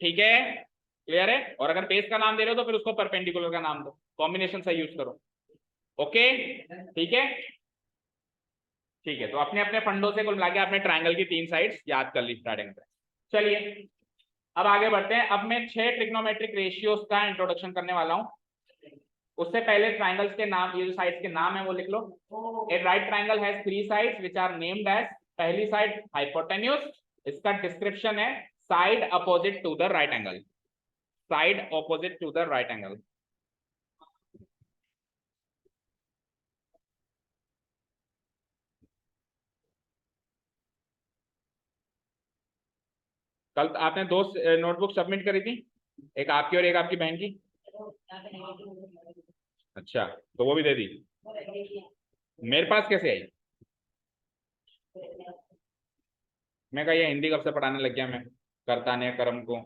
ठीक है, क्लियर है? और अगर बेस का नाम दे रहे हो तो फिर उसको परपेंडिकुलर का नाम दो, कॉम्बिनेशन सही यूज करो। ओके, ठीक है। ठीक है, तो अपने अपने फंडों से कुल मिला के आपने ट्राइंगल की 3 साइड्स याद कर ली स्टार्टिंग में। चलिए अब आगे बढ़ते हैं। अब मैं 6 ट्रिग्नोमेट्रिक रेशियोज का इंट्रोडक्शन करने वाला हूं। उससे पहले ट्राइंगल्स के नाम, ये जो साइड्स के नाम है वो लिख लो। A right triangle has 3 sides which are named as, पहली साइड हाइपोटेन्यूज, इसका डिस्क्रिप्शन है side opposite to the right angle, side opposite to the right angle. कल आपने 2 नोटबुक सबमिट करी थी, एक आपकी और एक आपकी बहन की। अच्छा, तो वो भी दे दी? मेरे पास कैसे आई? मैं कहा ये हिंदी कब से पढ़ाने लग गया मैं, करता नहीं कर्म को।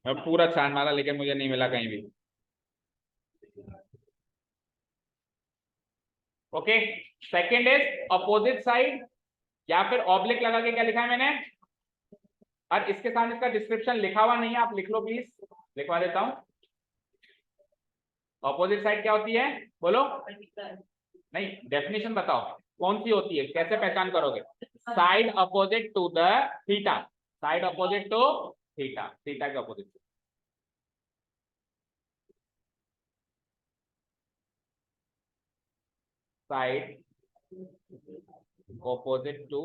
मैं पूरा छान मारा लेकिन मुझे नहीं मिला कहीं भी। Okay, second is opposite side, या फिर ऑब्लिक लगा के क्या लिखा है मैंने? और इसके साथ इसका डिस्क्रिप्शन लिखा हुआ नहीं है, आप लिख लो प्लीज, लिखवा देता हूं। ऑपोजिट साइड क्या होती है बोलो? नहीं, डेफिनेशन बताओ कौन सी होती है, कैसे पहचान करोगे? Side opposite to the theta, side opposite to theta, theta के अपोजिट। साइड ऑपोजिट टू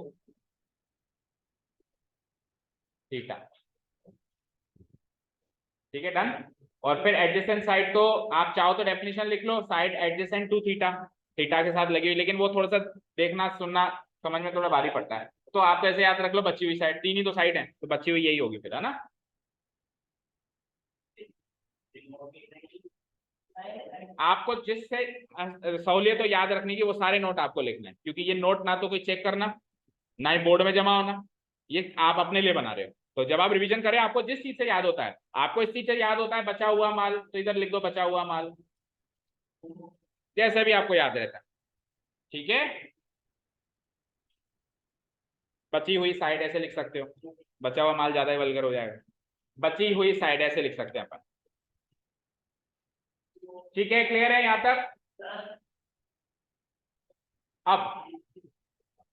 थीटा, ठीक है, डन। और फिर एडजेसेंट साइड तो आप चाहो तो डेफिनेशन लिख लो, side adjacent to theta, theta के साथ लगी हुई, लेकिन वो थोड़ा सा देखना सुनना समझ में थोड़ा भारी पड़ता है, तो आप ऐसे याद रख लो बची हुई साइड, तीन ही तो साइड है तो बची हुई यही होगी फिर, है ना। आपको जिससे सहूलियत हो याद रखने की वो सारे नोट आपको लिखना है, क्योंकि ये नोट ना तो कोई चेक करना ना ही बोर्ड में जमा होना, ये आप अपने लिए बना रहे हो। तो जब आप रिवीजन करें, आपको जिस चीज से याद होता है, आपको इस चीज से याद होता है बचा हुआ माल, तो इधर लिख दो बचा हुआ माल, जैसे भी आपको याद रहता है, ठीक है। बची हुई साइड ऐसे लिख सकते हो, बचा हुआ माल ज्यादा ही वल्गर हो जाएगा, बची हुई साइड ऐसे लिख सकते हैं अपन, ठीक है, क्लियर है यहां तक। अब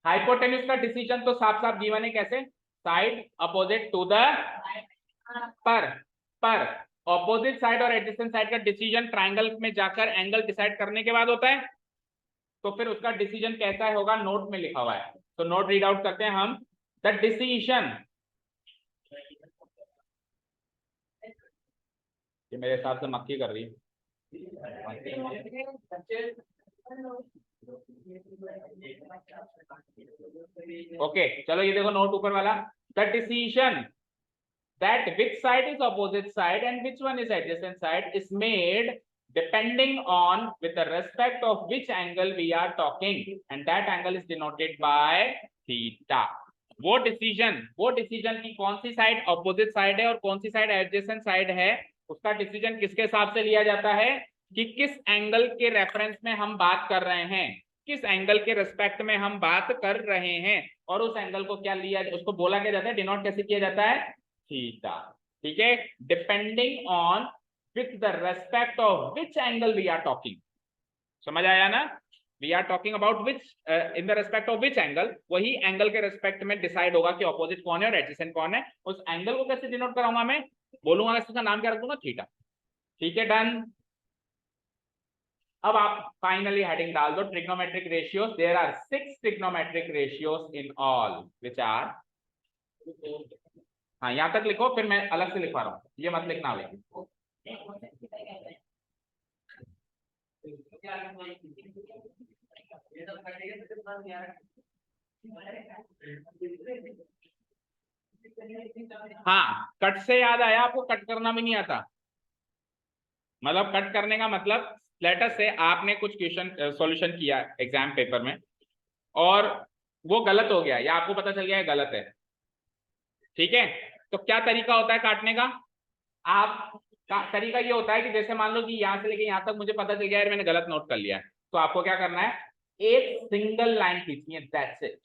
हाइपोटेन्यूज का डिसीजन तो साफ साफ गिवन है, कैसे? साइड अपोजिट टू द, पर पर ऑपोजिट साइड और एडजेसेंट साइड का डिसीजन ट्राइंगल में जाकर एंगल डिसाइड करने के बाद होता है, तो फिर उसका डिसीजन कैसा होगा नोट में लिखा हुआ है, तो नोट रीड आउट करते हैं हम। द डिसीजन, ये मेरे हिसाब से मक्खी कर रही है, ओके चलो ये देखो नोट ऊपर वाला, the decision that which side is opposite side and which one is adjacent side is made depending on with the respect of which angle we are talking, and that angle is denoted by theta। वो decision की कौन सी side opposite side है और कौन सी side adjacent side है, उसका decision किसके हिसाब से लिया जाता है कि किस एंगल के रेफरेंस में हम बात कर रहे हैं, किस एंगल के रिस्पेक्ट में हम बात कर रहे हैं, और उस एंगल को क्या लिया, उसको बोला क्या जाता है, डिनोट कैसे किया जाता है, थीटा, ठीक है। Depending on with the respect of which angle we are talking, समझ आया ना, we are talking about which in the respect of which angle, वही एंगल के रेस्पेक्ट में डिसाइड होगा कि ऑपोजिट कौन है और एडजेसेंट कौन है। उस एंगल को कैसे डिनोट कराऊंगा मैं, बोलूंगा इसका नाम क्या रख दूंगा, थीटा, ठीक है, डन। अब आप फाइनली हेडिंग डाल दो, trigonometric ratios, there are 6 trigonometric ratios in all which are, हाँ यहां तक लिखो, फिर मैं अलग से लिखवा रहा हूँ, ये मत लिखना लेकिन, हाँ कट से याद आया, आपको कट करना भी नहीं आता, मतलब कट करने का मतलब लेटर से आपने कुछ क्वेश्चन सॉल्यूशन किया एग्जाम पेपर में और वो गलत हो गया या आपको पता चल गया है गलत है, ठीक है, तो क्या तरीका होता है काटने का, आप का तरीका ये होता है कि जैसे मान लो कि यहां से लेके यहां तक मुझे पता चल गया है मैंने गलत नोट कर लिया है, तो आपको क्या करना है, एक सिंगल लाइन खींचनी है, दैट्स इट,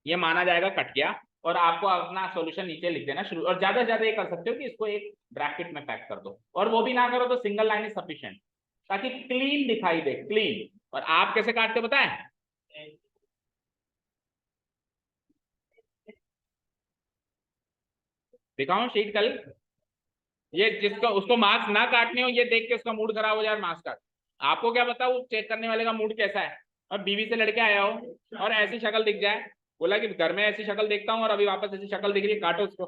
ये माना जाएगा कट गया, और आपको अपना सॉल्यूशन नीचे लिख देना शुरू, और ज्यादा से ज्यादा ये कर सकते हो कि इसको एक ब्रैकेट में पैक कर दो, और वो भी ना करो तो सिंगल लाइन इज सफिशिएंट, ताकि क्लीन दिखाई दे, क्लीन। और आप कैसे काटते हो पता है, दिखाओ शीट कल, ये जिसको उसको मार्क्स ना काटने हो ये देख के उसका मूड खराब हो जाए, मार्क्स काट, आपको क्या पता वो चेक करने वाले का मूड कैसा है, और बीवी से लड़के आया हो और ऐसी शक्ल दिख जाए, बोला कि घर में ऐसी शक्ल देखता हूँ और अभी वापस ऐसी शक्ल दिख रही है, काटो उसको,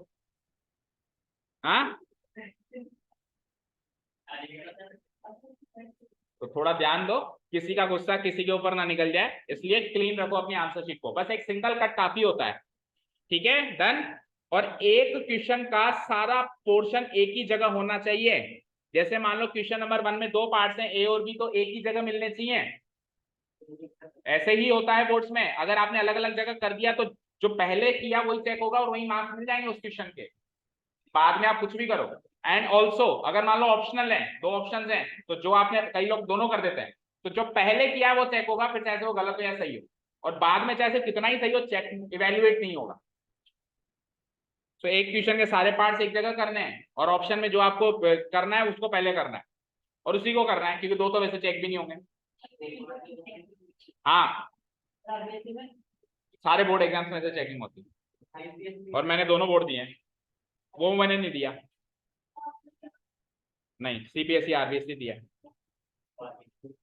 हाँ। तो थोड़ा ध्यान दो, किसी का गुस्सा किसी के ऊपर ना निकल जाए, इसलिए क्लीन रखो अपनी आंसर शीट को, बस एक सिंगल कट काफी होता है, ठीक है, डन। और एक क्वेश्चन का सारा पोर्शन एक ही जगह होना चाहिए, जैसे मान लो क्वेश्चन नंबर 1 में 2 पार्ट्स हैं ए और बी, तो एक ही जगह मिलने चाहिए, ऐसे ही होता है बोर्ड्स में, अगर आपने अलग अलग जगह कर दिया तो जो पहले किया वही चेक होगा और वही मार्क्स मिल जाएंगे उस क्वेश्चन के, बाद में आप कुछ भी करो। एंड ऑल्सो अगर मान लो ऑप्शनल है, 2 ऑप्शन हैं, तो जो आपने, कई लोग दोनों कर देते हैं, तो जो पहले किया वो चेक होगा, फिर चाहे वो गलत हो या सही हो, और बाद में चाहे कितना ही सही हो चेक इवेल्युएट नहीं होगा, तो एक क्वेश्चन के सारे पार्ट्स एक जगह करने हैं और ऑप्शन में जो आपको करना है उसको पहले करना है और उसी को करना है, क्योंकि दो तो वैसे चेक भी नहीं होंगे। हाँ, सारे बोर्ड एग्जाम्स में से चेकिंग होती है और मैंने दोनों बोर्ड दिए हैं, वो मैंने नहीं दिया, नहीं सीबीएसई आरबीएसई दिया है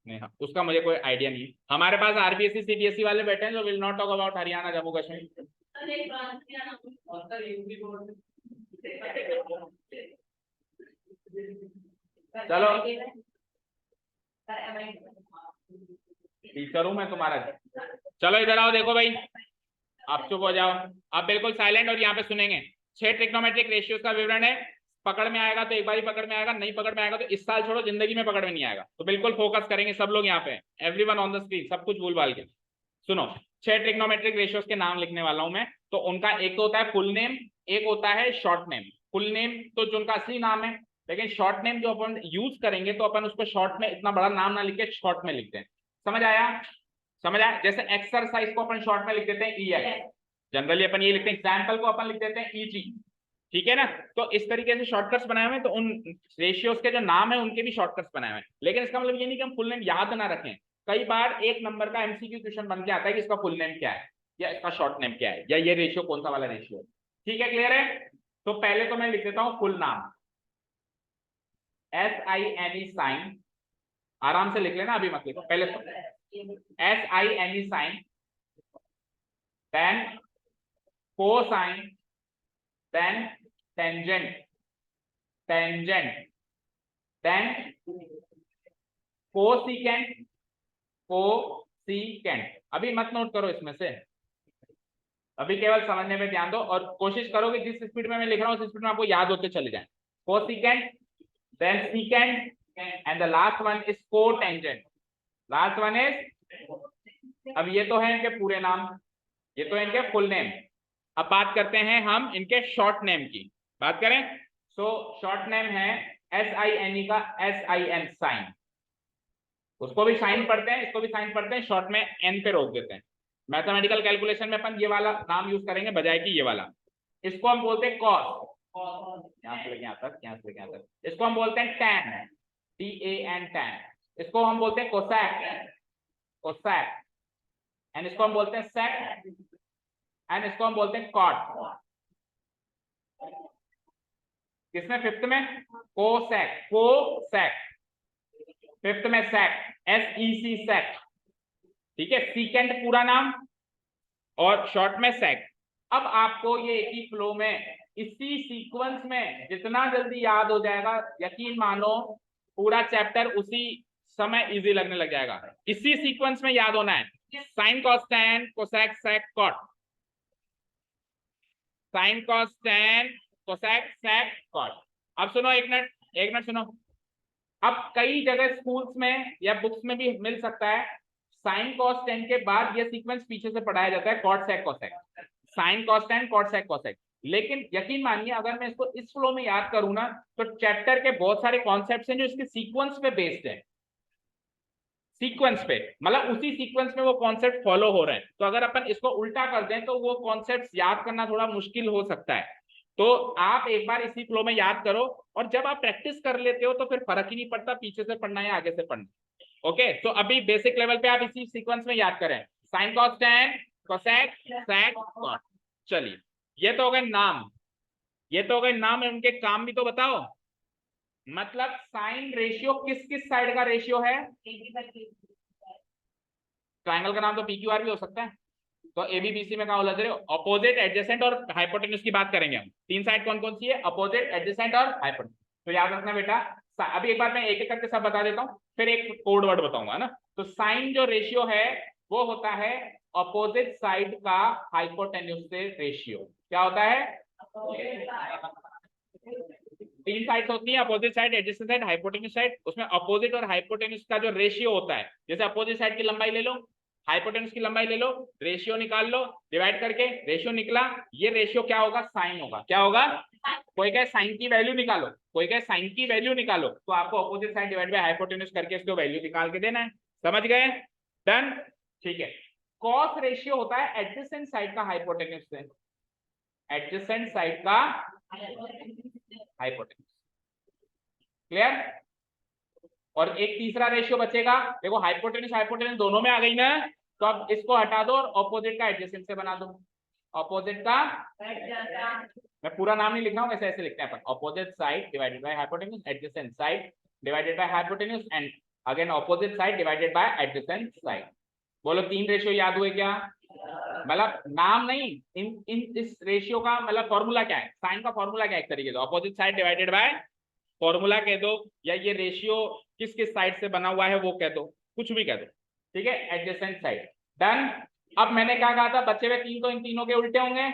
नहीं। हाँ, उसका मुझे कोई आइडिया नहीं है। हमारे पास आरबीएसई सीबीएसई वाले बैठे हैं जो will not talk about Haryana Jammu Kashmir. चलो टीचर हूं मैं तुम्हारा। चलो इधर आओ, देखो भाई, आप चुप हो जाओ, आप बिल्कुल साइलेंट और यहाँ पे सुनेंगे। 6 ट्रिग्नोमेट्रिक रेशियोज का विवरण है। पकड़ में आएगा तो एक बार ही पकड़ में आएगा, नहीं पकड़ में आएगा तो इस साल छोड़ो जिंदगी में पकड़ में नहीं आएगा। तो बिल्कुल फोकस करेंगे सब लोग यहाँ पे, एवरीवन ऑन द स्क्रीन, सब कुछ भूल भाल के सुनो। 6 ट्रिग्नोमेट्रिक रेशियोज के नाम लिखने वाला हूं मैं। तो उनका एक तो होता है फुल नेम, एक होता है शॉर्ट नेम। फुल नेम तो जो उनका असली नाम है, लेकिन शॉर्ट नेम जो अपन यूज करेंगे तो अपन उसको शॉर्ट में इतना बड़ा नाम ना लिखे, शॉर्ट में लिखते हैं। समझ आया? समझ आया? जैसे एक्सरसाइज को अपन शॉर्ट में लिख देते हैं EX, जनरली अपन ये लिखते हैं। एग्जाम्पल को अपन लिख देते हैं EG, ठीक है ना? तो इस तरीके से शॉर्टकट्स बनाए हुए हैं। तो उन रेशियोज के जो नाम है उनके भी शॉर्टकट्स बनाए हुए हैं, लेकिन इसका मतलब ये नहीं कि हम फुल नेम याद ना रखें। कई बार एक नंबर का MCQ क्वेश्चन बन के आता है कि इसका फुल नेम क्या है या इसका शॉर्ट नेम क्या है या ये रेशियो कौन सा वाला रेशियो है। ठीक है, क्लियर है? तो पहले तो मैं लिख देता हूं फुल नाम, SINE साइन, आराम से लिख लेना, अभी मत लिखो, पहले SINE sine, then cosine, then tangent, tangent, then cosecant, cosecant. अभी मत नोट करो इसमें से, अभी केवल समझने में ध्यान दो और कोशिश करो कि जिस स्पीड में मैं लिख रहा हूं उस स्पीड में आपको याद होते चले जाए। Cosecant, then secant, and the last one is cotangent. Last one is, अब ये तो है इनके पूरे नाम, ये तो इनके फुल नेम। अब बात करते हैं हम इनके शॉर्ट नेम की, बात करें। सो शॉर्ट नेम है SINE का SIN साइन, उसको भी साइन पढ़ते हैं, इसको भी साइन पढ़ते हैं, शॉर्ट में N पे रोक देते हैं। मैथमेटिकल कैलकुलेशन में अपन ये वाला नाम यूज करेंगे बजाय कि ये वाला। इसको हम बोलते हैं कॉस, यहां से लेके यहां तक, यहां से लेके यहां तक। इसको हम बोलते हैं टैन, TAN, टैन। इसको हम बोलते हैं कोसैक, कोसैक। एंड इसको हम बोलते हैं सेक, एंड इसको हम बोलते हैं कॉट। किसमें? फिफ्थ में कोसैक, कोसैक। फिफ्थ में सेक, SEC सेक, ठीक है। सीकेंट पूरा नाम और शॉर्ट में सेक। अब आपको ये एक ही फ्लो में इसी सीक्वेंस में जितना जल्दी याद हो जाएगा, यकीन मानो पूरा चैप्टर उसी समय इजी लगने लग जाएगा। इसी सीक्वेंस में याद होना है, sine cos tan cosec sec cot, sine cos tan cosec sec cot. अब सुनो, एक मिनट सुनो। अब कई जगह स्कूल्स में या बुक्स में भी मिल सकता है, साइन कॉस टेन के बाद ये सीक्वेंस पीछे से पढ़ाया जाता है, cot sec cosec, sine cos tan cot sec cosec. लेकिन यकीन मानिए अगर मैं इसको इस फ्लो में याद करूं ना, तो चैप्टर के बहुत सारे कॉन्सेप्ट्स हैं जो इसके सीक्वेंस पे बेस्ड है, सीक्वेंस पे, मतलब उसी सीक्वेंस में वो कॉन्सेप्ट फॉलो हो रहे हैं। तो अगर अपन इसको उल्टा कर दें तो वो कॉन्सेप्ट याद करना थोड़ा मुश्किल हो सकता है। तो आप एक बार इसी फ्लो में याद करो, और जब आप प्रैक्टिस कर लेते हो तो फिर फर्क ही नहीं पड़ता पीछे से पढ़ना है आगे से पढ़ना। ओके, तो अभी बेसिक लेवल पे आप इसी सीक्वेंस में याद करें, sine cos tan cosec sec cot. चलिए, ये तो हो गए नाम, ये तो हो गए नाम, उनके काम भी तो बताओ। मतलब साइन रेशियो किस किस साइड का रेशियो है? ट्रायंगल का नाम तो PQR भी हो सकता है। तो ABBC में कहा उलझ रहे हो? अपोजिट, एडजेसेंट और हाइपोटेन्यूज की बात करेंगे हम। तीन साइड कौन कौन सी है? अपोजिट, एडजेसेंट और हाइपोटेन्यूज। तो याद रखना बेटा, अभी एक बार मैं एक एक करके सब बता देता हूँ, फिर एक कोड वर्ड बताऊंगा ना। तो साइन जो रेशियो है वो होता है अपोजिट साइड का हाइपोटेन्यूज से रेशियो। क्या होता है? तीन साइड होती है, opposite side, adjacent side, hypotenuse side. उसमें अपोजिट और हाइपोटेन्यूज का जो रेशियो होता है, जैसे अपोजिट साइड की लंबाई ले लो, हाइपोटेन्यूज की लंबाई ले लो, रेशियो निकाल लो, डिवाइड करके रेशियो निकला, ये रेशियो क्या होगा? साइन होगा। क्या होगा? कोई कहे साइन की वैल्यू निकालो, कोई कहे साइन की वैल्यू निकालो, तो आपको opposite side divide by hypotenuse करके इसको वैल्यू निकाल के देना है। समझ गए? डन, ठीक है। कॉस रेशियो होता है एडजेसेंट साइड का हाइपोटेन्यूज से। एडजेसेंट साइड का हाइपोटेन्यूज। क्लियर? और एक तीसरा रेशियो बचेगा, देखो हाइपोटेन्यूज हाइपोटेन्यूज दोनों में आ गई ना, तो अब इसको हटा दो और ऑपोजिट का एडजेसेंट से बना दो। ऑपोजिट का, मैं पूरा नाम नहीं लिख रहा हूँ, वैसे ऐसे लिखते हैं अपन, opposite side divided by hypotenuse, adjacent side divided by hypotenuse and again opposite side divided by adjacent side. बोलो 3 रेशियो याद हुए क्या? मतलब नाम नहीं, इन इस रेशियो का मतलब फॉर्मूला क्या है, साइन का फॉर्मूला क्या है, एक तरीके से opposite side divided by formula कह दो, या ये रेशियो किस किस साइड से बना हुआ है वो कह दो, कुछ भी कह दो, ठीक है। Adjacent side done. अब मैंने क्या कहा था, बचे हुए 3 तो इन तीनों के उल्टे होंगे,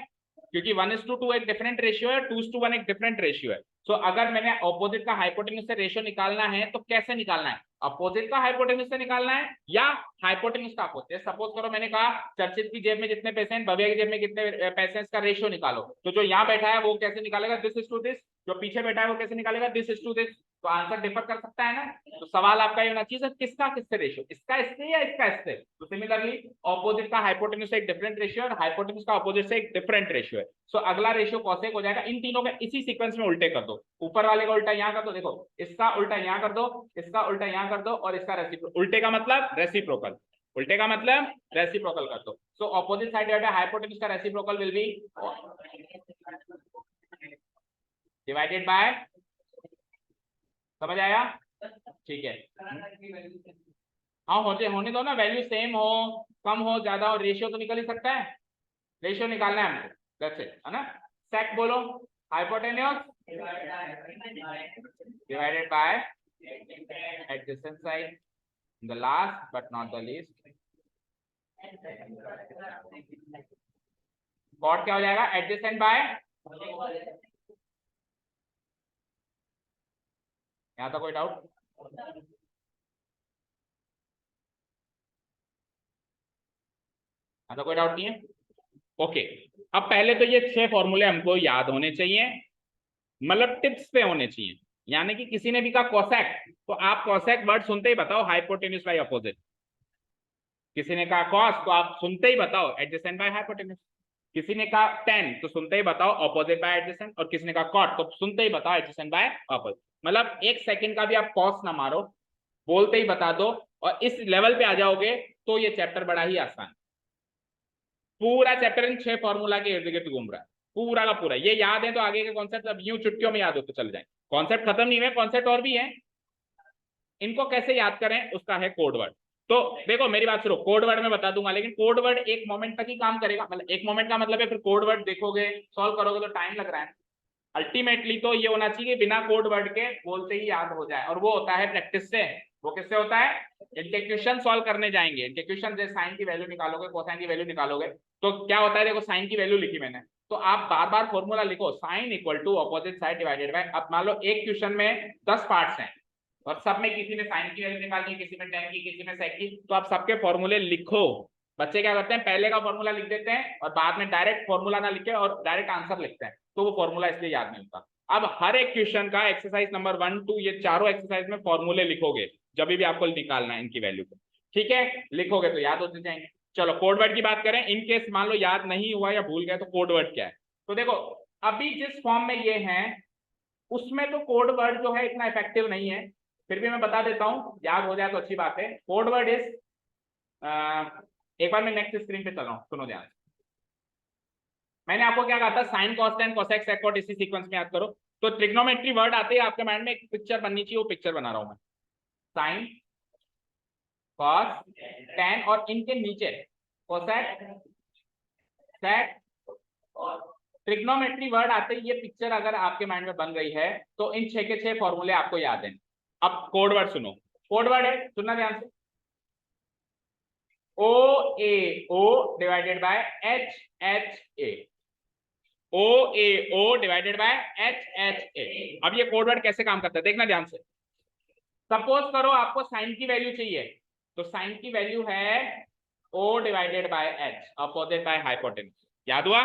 क्योंकि 1:2 एक डिफरेंट रेशियो है, 2:1 एक डिफरेंट रेशियो है। सो अगर मैंने ऑपोजिट का हाइपोटेन्यूज से रेशियो निकालना है तो कैसे निकालना है, अपोजिट का हाइपोटेन्यूज से निकालना है या हाइपोटेन्यूज का अपोजिट। सपोज करो मैंने कहा चर्चित की जेब में जितने पैसे हैं, भव्या की जेब में कितने पैसे हैं, इसका रेशियो निकालो, तो जो यहाँ बैठा है वो कैसे निकालेगा, दिस इज टू दिस, जो पीछे बैठा है वो कैसे निकालेगा, दिस इज टू दिस। तो आंसर डिफर कर सकता है ना, तो सवाल आपका ये होना चाहिए सर किसका किससे रेशियो, इसका इससे या इसका इससे। तो सिमिलरली ऑपोजिट का हाइपोटेन्यूज से एक डिफरेंट रेशियो और हाइपोटेन्यूज का ऑपोजिट से एक डिफरेंट रेशियो है। सो अगला रेशियो कॉसेक हो जाएगा, इन तीनों के इसी सीक्वेंस में उल्टे कर दो, ऊपर वाले का उल्टा यहाँ कर दो, देखो इसका उल्टा यहाँ कर दो, इसका उल्टा यहाँ कर दो और इसका रेसिप्रोकल, उल्टे का मतलब रेसिप्रोकल, उल्टे का मतलब रेसिप्रोकल कर दो। So opposite side divided hypotenuse का reciprocal will be divided by, समझ आया? ठीक है, हाँ होने दो ना, वैल्यू सेम हो कम हो ज्यादा हो, रेशियो तो निकल ही सकता है, रेशियो निकालना है हमको, दैट्स इट, है ना। सेक बोलो, hypotenuse divided by adjacent side, the last but not the least cot क्या हो जाएगा, एडजेसेंट बाय, यहाँ तो कोई डाउट, यहाँ तो कोई डाउट नहीं है, ओके। अब पहले तो ये 6 फॉर्मूले हमको याद होने चाहिए, मतलब टिप्स पे होने चाहिए, यानी कि किसी ने भी कहा कोसेक, तो आप कोसेक वर्ड सुनते ही बताओ हाइपोटेन्यूज बाय अपोजिट, किसी ने कहा कॉस तो आप सुनते ही बताओ एडजेसेंट बाय हाइपोटेन्यूज, किसी ने कहा टेन तो सुनते ही बताओ ऑपोजिट बाय एडजेसेंट, और किसी ने कहा कॉट तो सुनते ही बताओ एडजेसेंट बाय ऑपोजिट। मतलब 1 सेकंड का भी आप पॉज ना मारो, बोलते ही बता दो, और इस लेवल पे आ जाओगे तो ये चैप्टर बड़ा ही आसान, पूरा चैप्टर इन 6 फॉर्मूला के इर्द गिर्द घूम रहा है, पूरा का पूरा। ये याद है तो आगे के कॉन्सेप्ट अब यूं चुटकियों में याद होते चले जाए, कॉन्सेप्ट खत्म नहीं हुए, कॉन्सेप्ट और भी है, इनको कैसे याद करें उसका है कोड वर्ड। तो देखो मेरी बात सुनो, कोड वर्ड में बता दूंगा, लेकिन कोड वर्ड एक मोमेंट तक ही काम करेगा, मतलब एक मोमेंट का मतलब है फिर कोड वर्ड देखोगे सॉल्व करोगे तो टाइम लग रहा है। अल्टीमेटली तो ये होना चाहिए बिना कोड वर्ड के बोलते ही याद हो जाए, और वो होता है प्रैक्टिस से। वो किससे होता है, इनके क्वेश्चन सॉल्व करने जाएंगे, इनके क्वेश्चन जैसे साइन की वैल्यू निकालोगे, कोसाइन की वैल्यू निकालोगे, तो क्या होता है, देखो साइन की वैल्यू लिखी मैंने, तो आप बार बार फॉर्मूला लिखो, sine equal to opposite side divided by, अब मान लो एक क्वेश्चन में 10 पार्ट्स हैं और सब में किसी ने साइन की वैल्यू निकालनी, किसी में टेन की, किसी में सेक की, तो आप सबके फॉर्मूले लिखो। बच्चे क्या करते हैं, पहले का फॉर्मूला लिख देते हैं और बाद में डायरेक्ट फॉर्मूला ना लिखे और डायरेक्ट आंसर लिखते हैं, तो वो फॉर्मूला इसलिए याद नहीं होता। अब हर एक क्वेश्चन का एक्सरसाइज नंबर 1 2 ये चारों एक्सरसाइज में फॉर्मूले लिखोगे जब भी आपको निकालना है इनकी वैल्यू को, ठीक है, लिखोगे तो याद होते जाएंगे। चलो कोड वर्ड की बात करें, इन केस मान लो याद नहीं हुआ या भूल गए तो कोड वर्ड क्या है, तो देखो अभी जिस फॉर्म में ये है उसमें तो कोड वर्ड जो है इतना इफेक्टिव नहीं है, फिर भी मैं बता देता हूं, याद हो जाए तो अच्छी बात है। कोड वर्ड इज, एक बार मैं नेक्स्ट स्क्रीन पे चल रहा हूं, सुनो ध्यान से। मैंने आपको क्या कहा था, sine cos tan cosec sec cot इसी सीक्वेंस में याद करो। तो ट्रिग्नोमेट्री वर्ड आते ही आपके माइंड में एक पिक्चर बननी चाहिए, वो पिक्चर बना रहा हूं मैं, साइन कॉस टेन और इनके नीचे कोसेक सेक। ट्रिग्नोमेट्री वर्ड आते ही ये पिक्चर अगर आपके माइंड में बन गई है तो इन 6 के 6 फॉर्मूले आपको याद हैं। अब कोड वर्ड सुनो, कोड वर्ड है, सुनना ध्यान से, O A O divided by H H A, O A O divided by H H A. अब ये कोड वर्ड कैसे काम करता है देखना ध्यान से। सपोज करो आपको साइन की वैल्यू चाहिए, तो साइन की वैल्यू है O divided by H opposite by hypotenuse, याद हुआ।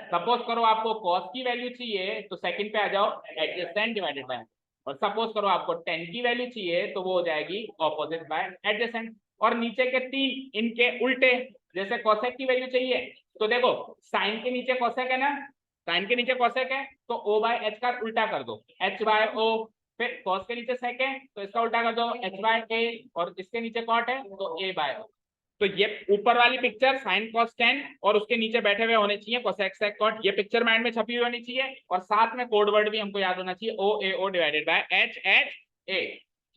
सपोज करो आपको कॉस की वैल्यू चाहिए तो सेकंड पे आ जाओ एडजेसेंट डिवाइडेड बाय, और सपोज करो आपको टेन की वैल्यू चाहिए तो वो हो जाएगी ऑपोजिट बाय एडजेसेंट, और नीचे के 3 इनके उल्टे, जैसे कोसेक की वैल्यू चाहिए तो देखो साइन के नीचे कोसेक है ना, साइन के नीचे कोसेक है तो ओ बाय एच का उल्टा कर दो, एच बाय ओ। फिर कॉस के नीचे सेक है तो इसका उल्टा कर दो, एच बाय ए, और इसके नीचे कॉट है तो ए बाय ओ। तो ये ऊपर वाली पिक्चर साइन कॉस टेन और उसके नीचे बैठे हुए होने चाहिए कोसेक सेक कॉट, ये पिक्चर माइंड में छपी हुई होनी चाहिए, और साथ में कोड वर्ड भी हमको याद होना चाहिए, O A O divided by H H A.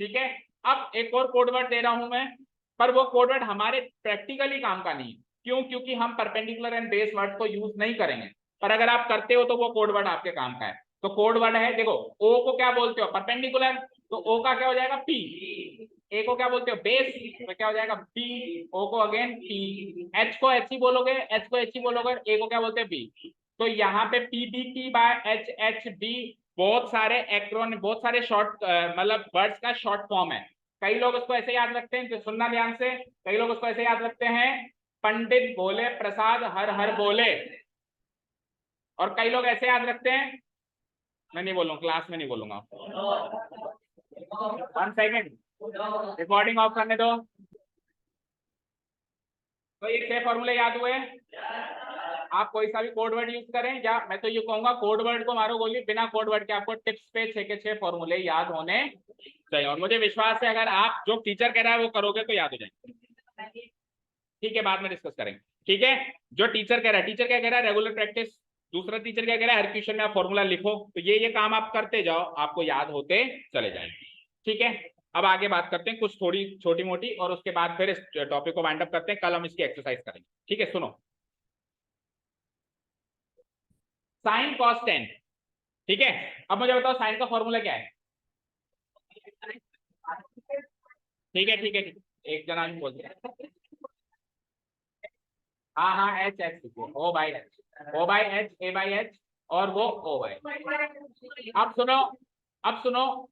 ठीक है, अब एक और कोड वर्ड दे रहा हूं मैं, पर वो कोड वर्ड हमारे प्रैक्टिकली काम का नहीं है। क्यों? क्योंकि हम परपेंडिकुलर एंड बेस वर्ड को यूज नहीं करेंगे, पर अगर आप करते हो तो वो कोड वर्ड आपके काम का है। तो कोड वर्ड है, देखो ओ को क्या बोलते हो? परपेंडिकुलर, तो ओ का क्या हो जाएगा? पी। ए को क्या बोलते हो? बेस, तो क्या हो जाएगा? बी। ओ को अगेन पी। एच को एच ही बोलोगे, एच को एच ही बोलोगे, ए को क्या बोलते हैं? बी। तो यहाँ पे पी बी की बाय एच एच बी बहुत सारे एक्रोन, बहुत सारे शॉर्ट मतलब वर्ड्स का शॉर्ट फॉर्म है। कई लोग उसको ऐसे याद रखते हैं, तो सुनना ध्यान से, कई लोग उसको ऐसे याद रखते हैं, पंडित भोले प्रसाद हर हर बोले, और कई लोग ऐसे याद रखते हैं, मैं नहीं बोलूंगा, क्लास में नहीं बोलूंगा। 1 सेकेंड, रिकॉर्डिंग ऑफ करने दो। तो ये 6 फॉर्मूले याद हुए? आप कोई सा भी कोड वर्ड यूज करें, या मैं तो ये कहूंगा कोड वर्ड को मारो गोली, बिना कोड वर्ड के आपको टिप्स पे 6 के 6 फॉर्मूले याद होने चाहिए, और मुझे विश्वास है अगर आप जो टीचर कह रहा है वो करोगे तो याद हो जाएंगे। ठीक है, बाद में डिस्कस करेंगे। ठीक है, जो टीचर कह रहा है, टीचर क्या कह रहा है? Regular practice. दूसरा टीचर क्या कह रहा है? हर क्वेश्चन में आप फॉर्मूला लिखो, तो ये काम आप करते जाओ, आपको याद होते चले जाएंगे। ठीक है, अब आगे बात करते हैं कुछ थोड़ी छोटी मोटी, और उसके बाद फिर इस टॉपिक को वाइंड अप करते हैं, कल हम इसकी एक्सरसाइज करेंगे। ठीक है, सुनो, साइन कॉस टेन। ठीक है, अब मुझे बताओ साइन का फॉर्मूला क्या है? ठीक है ठीक है ठीक है, एक जना बोलते हैं, हाँ हाँ, H H, O by H, O by H, A by H, और वो ओ बाई। अब सुनो, अब सुनो,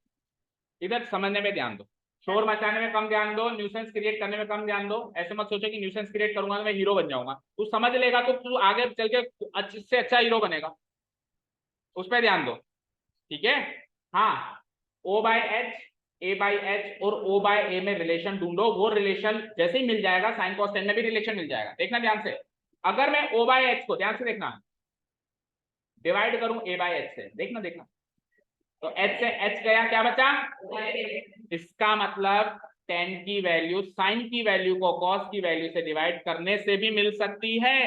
इधर समझने में ध्यान दो, शोर मचाने में कम ध्यान दो, न्यूसेंस क्रिएट करने में कम ध्यान दो। ऐसे मत सोचो कि न्यूसेंस क्रिएट करूंगा तो मैं हीरो बन जाऊंगा, तू समझ लेगा तो तू आगे चल के अच्छे से अच्छा हीरो बनेगा, उस पर ध्यान दो। ठीक है, हाँ, O by H, A by H और ओ बाय ए में रिलेशन ढूंढो, वो रिलेशन जैसे ही मिल जाएगा साइन कॉस टेन में भी रिलेशन मिल जाएगा। देखना ध्यान से, अगर मैं ओ बाय एच को, ध्यान से देखना, डिवाइड करूं ए बाय एच से, देखना देखना, तो एच से एच गया, क्या बचा? इसका मतलब टेन की वैल्यू साइन की वैल्यू को कॉस की वैल्यू से डिवाइड करने से भी मिल सकती है।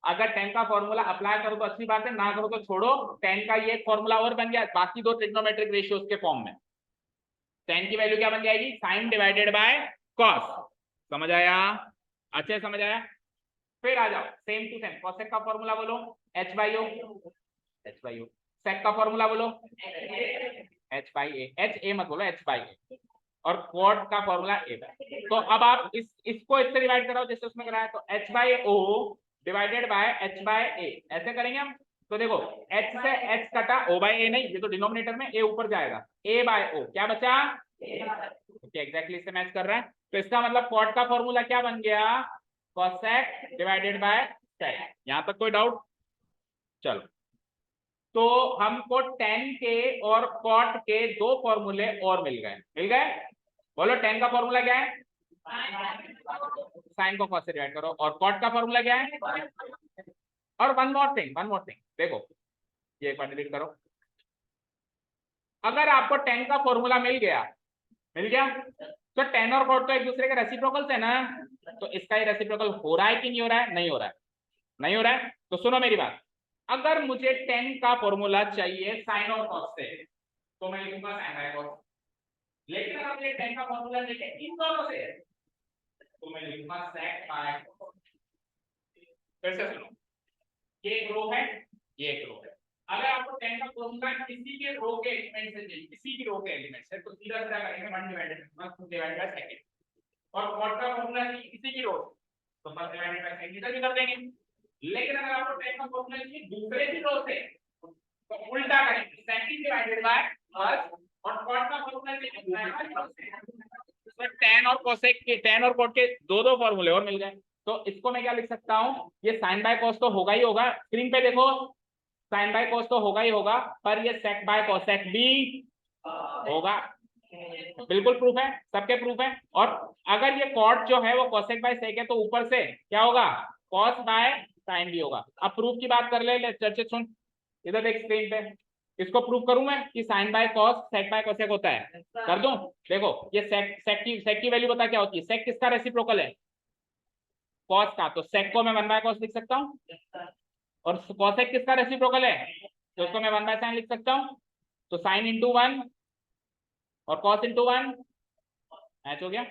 अगर टेन का फॉर्मूला अप्लाई करो तो अच्छी बात है, ना करो तो छोड़ो। टेन का ये फॉर्मूला और बन गया, बाकी दो ट्रिग्नोमेट्रिक रेशियोज के फॉर्म में टेन की वैल्यू क्या बन जाएगी? Sine divided by cos. समझ आया? अच्छे समझ आया? फिर आ जाओ सेम टू सेम, कॉसेक का फॉर्मूला बोलो, H by O, H by O. Sec का फॉर्मूला बोलो, H by A, H A मत बोलो, एच बाई ए। और क्वाड का फॉर्मूला ए बाई। तो अब आप इसको इससे डिवाइड कराओ जैसे उसमें कराया, तो H by O divided by H by A, ऐसे करेंगे हम। तो देखो एच से एच कटा, ओ बाय ए नहीं, ये तो डिनोमिनेटर में ए ऊपर जाएगा, ए बाय ओ, क्या बचा? ओके, एग्जैक्टली इससे मैच कर रहा है। तो इसका मतलब क्वाड का फॉर्मूला क्या बन गया? Cosec divided by sec. यहां तक कोई डाउट? चलो, तो हमको टेन के और कॉट के दो फॉर्मूले और मिल गए, मिल गए। बोलो टेन का फॉर्मूला क्या है? साइन को कॉस से डिवाइड करो। और कॉट का फॉर्मूला क्या है? और one more thing, one more thing, देखो ये एक बार डिलीट करो। अगर आपको टेन का फॉर्मूला मिल गया, मिल गया, तो टेन और कॉट तो एक दूसरे के रेसिप्रोकल्स है ना, तो इसका ही रेसिप्रोकल हो रहा है कि नहीं हो रहा है? नहीं हो रहा है, नहीं हो रहा है। तो सुनो मेरी बात, अगर मुझे टेन का फॉर्मूला चाहिए साइन और कॉस से, तो मैं लिखूंगा साइन बाय कॉस। लेकिन अगर मुझे टेन का फॉर्मूला चाहिए इन दोनों से, तो मैं लिखूंगा सेक बाय कॉस। फिर से सुनो, ये एक रो है, ये एक रो है। अगर आपको टेन का फॉर्मूला किसी के रो के एलिमेंट से चाहिए, किसी की रो के एलिमेंट से, तो सीधा सीधा करेंगे 1 डिवाइडेड बाय सेकंड। और कॉट का फॉर्मूला किसी की रो, तो फर्स्ट डिवाइडेड बाय सेकंड इधर भी कर देंगे। लेकिन अगर आपको टेन का फॉर्मूला चाहिए दूसरे की रो से, तो उल्टा करेंगे, सेकंड डिवाइडेड बाय फर्स्ट, और कॉट का फॉर्मूला चाहिए टेन और कोसेक के, टेन और कॉट के दो दो फॉर्मूले और मिल गए। तो इसको मैं क्या लिख सकता हूं? ये साइन बाय कॉस तो होगा ही होगा, स्क्रीन पे देखो, साइन बाय कॉस तो होगा ही होगा, पर ये सेक बाय कोसेक भी होगा। बिल्कुल प्रूफ है, सबके प्रूफ है। और अगर ये कॉट जो है वो कोसेक बाय सेक है, तो ऊपर से क्या होगा? कॉस बाय साइन भी होगा। अब प्रूफ की बात कर ले, चर्चित सुन, इधर देख स्क्रीन पे, इसको प्रूव करूं मैं कि sine by cos sec by cosec होता है, कर दूं? देखो ये सेक की वैल्यू बता क्या होती है, सेक किसका रेसिप्रोकल है, कॉस का, तो सेक को मैं 1 बाय कॉस लिख सकता हूं, और कॉसेक किसका रेसिप्रोकल है, तो उसको मैं 1 बाय साइन लिख सकता हूं, तो साइन इंटू 1 और कॉस इंटू 1 मैच हो गया,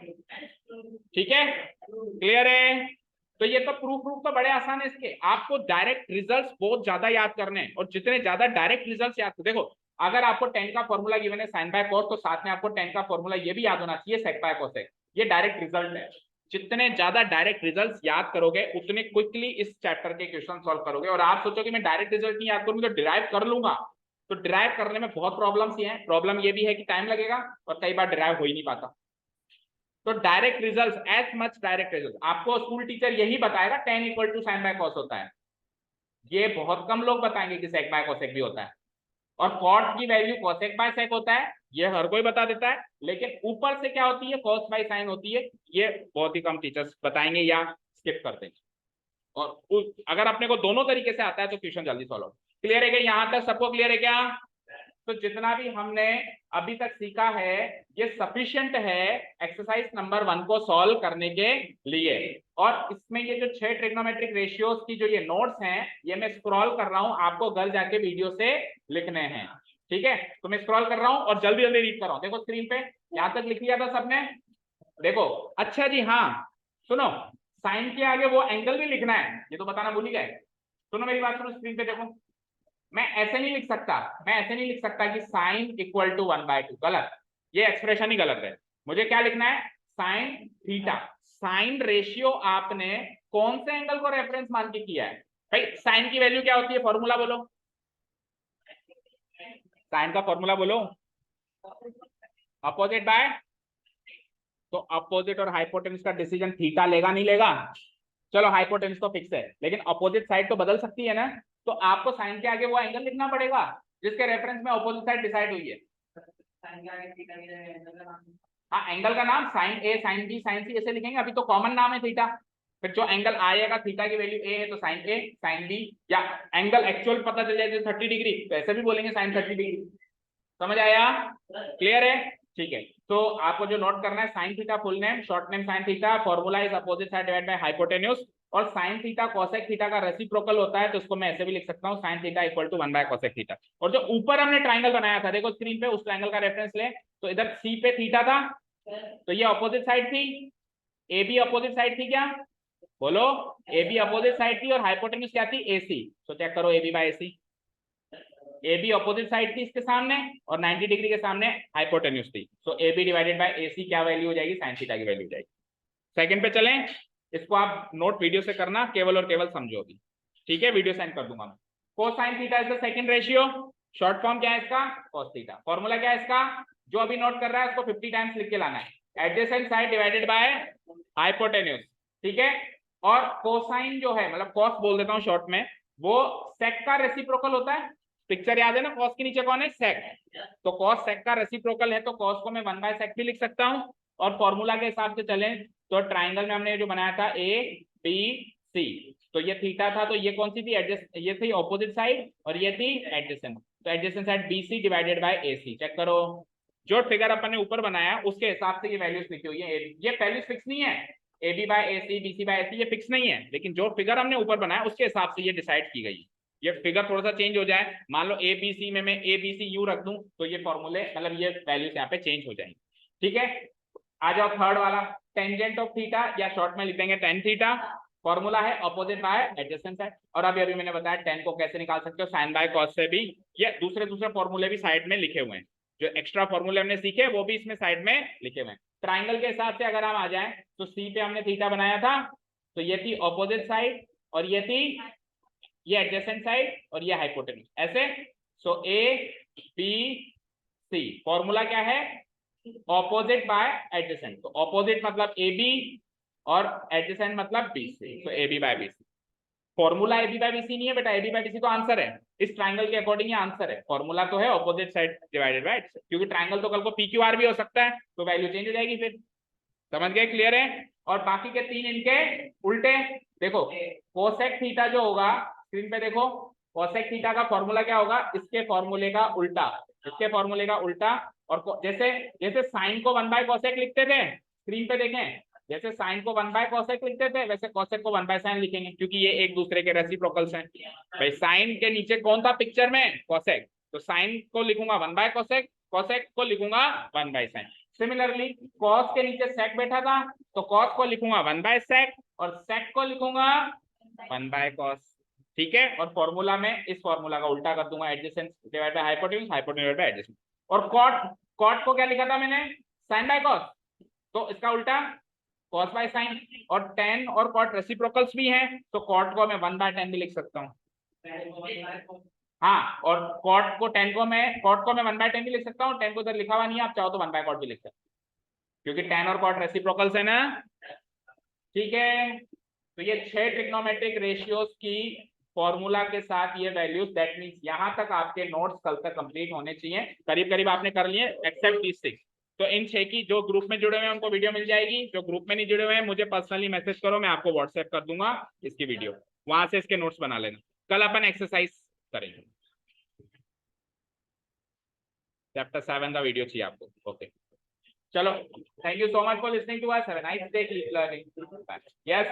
ठीक है, क्लियर है? तो ये तो प्रूफ तो बड़े आसान है इसके, आपको डायरेक्ट रिजल्ट्स बहुत ज्यादा याद करने हैं, और जितने ज्यादा डायरेक्ट रिजल्ट्स याद, देखो अगर आपको 10 का फॉर्मूला गिवन है साइन बाय कॉस, तो साथ में आपको 10 का फॉर्मूला ये भी याद होना चाहिए सेक बाय कोसेक, ये डायरेक्ट रिजल्ट है। जितने ज्यादा डायरेक्ट रिजल्ट्स याद करोगे उतने क्विकली इस चैप्टर के क्वेश्चन सॉल्व करोगे। और आप सोचो कि मैं डायरेक्ट रिजल्ट नहीं याद करूंगा तो डिराइव कर लूंगा, तो डिराइव करने में बहुत प्रॉब्लम्स ये हैं, प्रॉब्लम ये भी है कि टाइम लगेगा और कई बार डिराइव हो ही नहीं पाता। तो direct results, as much direct result आपको स्कूल टीचर यही बताएगा 10 equal to sine by cos होता है, ये बहुत कम लोग बताएंगे कि सेक बाय कोसेक भी होता है, और कॉट की वैल्यू कोसेक बाय सेक होता है, ये हर कोई बता देता है, लेकिन ऊपर से क्या होती है, कॉस बाय साइन होती है, ये बहुत ही कम टीचर्स बताएंगे या स्किप कर देंगे। और अगर अपने को दोनों तरीके से आता है तो क्वेश्चन जल्दी सॉल्व हो। क्लियर है क्या, यहां तक सबको क्लियर है क्या? तो जितना भी हमने अभी तक सीखा है ये सफिशिएंट है एक्सरसाइज नंबर 1 को सॉल्व करने के लिए। और इसमें ये जो 6 ट्रिग्नोमेट्रिक रेशियोज की जो ये नोट्स हैं, ये मैं स्क्रॉल कर रहा हूं, आपको घर जाके वीडियो से लिखने हैं, ठीक है? तो मैं स्क्रॉल कर रहा हूं और जल्दी जल्दी रीड कर रहा हूं, देखो स्क्रीन पे यहां तक लिख लिया था सबने, देखो। अच्छा जी, हाँ सुनो, साइन के आगे वो एंगल भी लिखना है, ये तो बताना भूल ही गए। सुनो मेरी बात, सुनो स्क्रीन पे देखो, मैं ऐसे नहीं लिख सकता, मैं ऐसे नहीं लिख सकता कि साइन इक्वल टू 1/2, गलत, ये एक्सप्रेशन ही गलत है। मुझे क्या लिखना है, साइन थीटा। साइन रेशियो आपने कौन से एंगल को रेफरेंस मान के किया है भाई? साइन की वैल्यू क्या होती है, फॉर्मूला बोलो, साइन का फॉर्मूला बोलो, अपोजिट बाय, तो अपोजिट और हाइपोटेन्यूज का डिसीजन थीटा लेगा नहीं लेगा? चलो हाइपोटेन्यूज तो फिक्स है, लेकिन अपोजिट साइड तो बदल सकती है ना, तो आपको साइन के आगे वो एंगल लिखना पड़ेगा जिसके रेफरेंस में अपोजिट साइड डिसाइड हुई है। हाँ, एंगल का नाम साइन ए, साइन बी, साइन सी ऐसे लिखेंगे, अभी तो कॉमन नाम है थीटा, फिर जो एंगल आएगा थीटा की वैल्यू ए है तो साइन ए, साइन बी, या एंगल एक्चुअल पता चल जाए 30 डिग्री तो ऐसे भी बोलेंगे साइन 30 डिग्री। समझ आया, क्लियर है? ठीक है, तो आपको जो नोट करना है, sine theta full name, short name sine theta, formula is opposite side divide by hypotenuse, और साइन थीटा कोसेक थीटा का रेसिप्रोकल होता है, तो इसको मैं ऐसे भी लिख सकता हूँ, sine theta equal to 1 by cosec theta. और जो ऊपर हमने ट्राइंगल बनाया था, देखो स्क्रीन पे, उस ट्राइंगल का रेफरेंस ले, तो इधर सी पे थीटा था, तो ये अपोजिट साइड थी, ए बी अपोजिट साइड थी क्या, बोलो, ए बी अपोजिट साइड थी, और हाइपोटेन्यूज क्या थी, ए सी, तो चेक करो A B by A C, A B opposite side थी इसके सामने, और 90 डिग्री के सामने हाइपोटेन्यूज थी, सो A B divided by A सी क्या वैल्यू हो जाएगी, साइन थीटा की वैल्यू हो जाएगी। सेकंड पे चलें, इसको आप नोट वीडियो से करना, केवल और केवल समझो अभी, ठीक है? वीडियो सेंड कर दूंगा मैं। Cosine theta is the second ratio, short form क्या है इसका, cos थीटा। फॉर्मूला क्या है इसका, जो अभी नोट कर रहा है उसको 50 टाइम्स लिख के लाना है, adjacent side divided by hypotenuse, ठीक है? और कोसाइन जो है, मतलब cos बोल देता हूं शॉर्ट में, वो सेक का रेसिप्रोकल होता है, पिक्चर याद है ना, cos के नीचे कौन है, सेक, तो cos सेक का रेसिप्रोकल है, तो cos को मैं 1 बाय सेक भी लिख सकता हूं। और फॉर्मूला के हिसाब से चलें तो ट्राइंगल में हमने जो बनाया था ए बी सी, तो ये थीटा था, तो ये कौन सी थी, एडजस्ट, ये थी ऑपोजिट साइड, और ये थी एडजेसेंट, तो adjacent side B C divided by A C. Check करो, जो फिगर अपन ने ऊपर बनाया उसके हिसाब से ये वैल्यूज लिखी हुई है, ये वैल्यूज फिक्स नहीं है, A B by A C, B C by A C, ये फिक्स नहीं है, लेकिन जो फिगर हमने ऊपर बनाया उसके हिसाब से ये डिसाइड की गई। ये फिगर थोड़ा सा चेंज हो जाए, मान लो ए बी सी में मैं ए बी सी यू रख दूं, तो ये फॉर्मूले, मतलब ये वैल्यूज यहाँ पे चेंज हो जाएंगी, ठीक है? आ जाओ थर्ड वाला, टेंजेंट ऑफ थीटा, या शॉर्ट में लिख देंगे टेन थीटा, फॉर्मूला है अपोजिट बाय एडजेसेंट साइड। और अभी मैंने बताया टेन को कैसे निकाल सकते हो, साइन बाय कॉस से भी, ये दूसरे फॉर्मूले भी साइड में लिखे हुए हैं, जो एक्स्ट्रा फॉर्मूले हमने सीखे वो भी इसमें साइड में लिखे हुए हैं। ट्राइंगल के हिसाब से अगर हम आ जाए तो सी पे हमने थीटा बनाया था, तो ये थी अपोजिट साइड, और ये थी ये एडजेसेंट साइड, और ये हाइपोटेन्यूज, ऐसे। सो ए बी सी, फॉर्मूला क्या है, ऑपोजिट बाय एडजेसेंट, तो ऑपोजिट मतलब ए बी और एडजेसेंट मतलब बी सी, तो A B by B C. Formula A B by B C नहीं है बेटा, A B by B C तो आंसर है, इस ट्राइंगल के अकॉर्डिंग ये आंसर है, फॉर्मूला तो है opposite side divided by adjacent, क्योंकि ट्राइंगल तो कल को पी क्यू आर भी हो सकता है, तो वैल्यू चेंज हो जाएगी फिर। समझ गए, क्लियर है? और बाकी के तीन इनके उल्टे, देखो कोसेक थीटा जो होगा, स्क्रीन पे देखो, कोसेक थीटा का फॉर्मूला क्या होगा, इसके फॉर्मूले का उल्टा, इसके फॉर्मूले का उल्टा। और जैसे जैसे साइन को 1 बाय कोसेक लिखते थे, स्क्रीन पे देखें, जैसे साइन को 1 बाय कोसेक लिखते थे वैसे कोसेक को 1 बाय साइन लिखेंगे, क्योंकि ये एक दूसरे के रेसिप्रोकल्स हैं। भाई साइन के नीचे कौन था पिक्चर में, कोसेक, तो साइन को लिखूंगा 1 बाय कोसेक, कोसेक को लिखूंगा 1 बाय साइन। सिमिलरली कॉस के नीचे सेक बैठा था, तो कॉस को लिखूंगा 1 बाय सेक और सेक को लिखूंगा 1 बाय कॉस। ठीक है, और फॉर्मूला में इस फॉर्मूला का उल्टा कर दूंगा, adjacents divide by hypotenuse, hypotenuse divide by adjacents. और कॉट, कॉट को क्या लिखा था मैंने, साइन बाय कॉस, तो इसका उल्टा कॉस बाय साइन। और टेन और कॉट रेसिप्रोकल्स भी हैं, तो कॉट को मैं 1 बाय टेन भी लिख सकता हूँ। हाँ, और कॉट को 10 को मैं, कॉट को मैं 1 बाय 10 भी लिख सकता हूँ, 10 को उधर लिखा हुआ नहीं है, आप चाहो तो 1 बाय कॉट भी लिख सकते हैं, क्योंकि 10 और कॉट रेसिप्रोकल्स है ना। ठीक है, तो ये 6 ट्रिग्नोमेट्रिक रेशियोज की फॉर्मूला के साथ ये वैल्यूज, दैट मींस यहां तक आपके नोट्स कल तक कंप्लीट होने चाहिए, करीब करीब आपने कर लिए एक्सेप्ट दिस 6। तो इन 6 की जो ग्रुप में जुड़े हुए हैं उनको वीडियो मिल जाएगी, जो ग्रुप में नहीं जुड़े हुए हैं मुझे पर्सनली मैसेज करो, मैं आपको व्हाट्सएप कर दूंगा इसकी वीडियो, वहां से इसके नोट्स बना लेना। कल अपन एक्सरसाइज करेंगे, चैप्टर 7 का वीडियो चाहिए आपको। ओके चलो, thank you so much for listening to us, have a nice day, keep learning, bye. Yes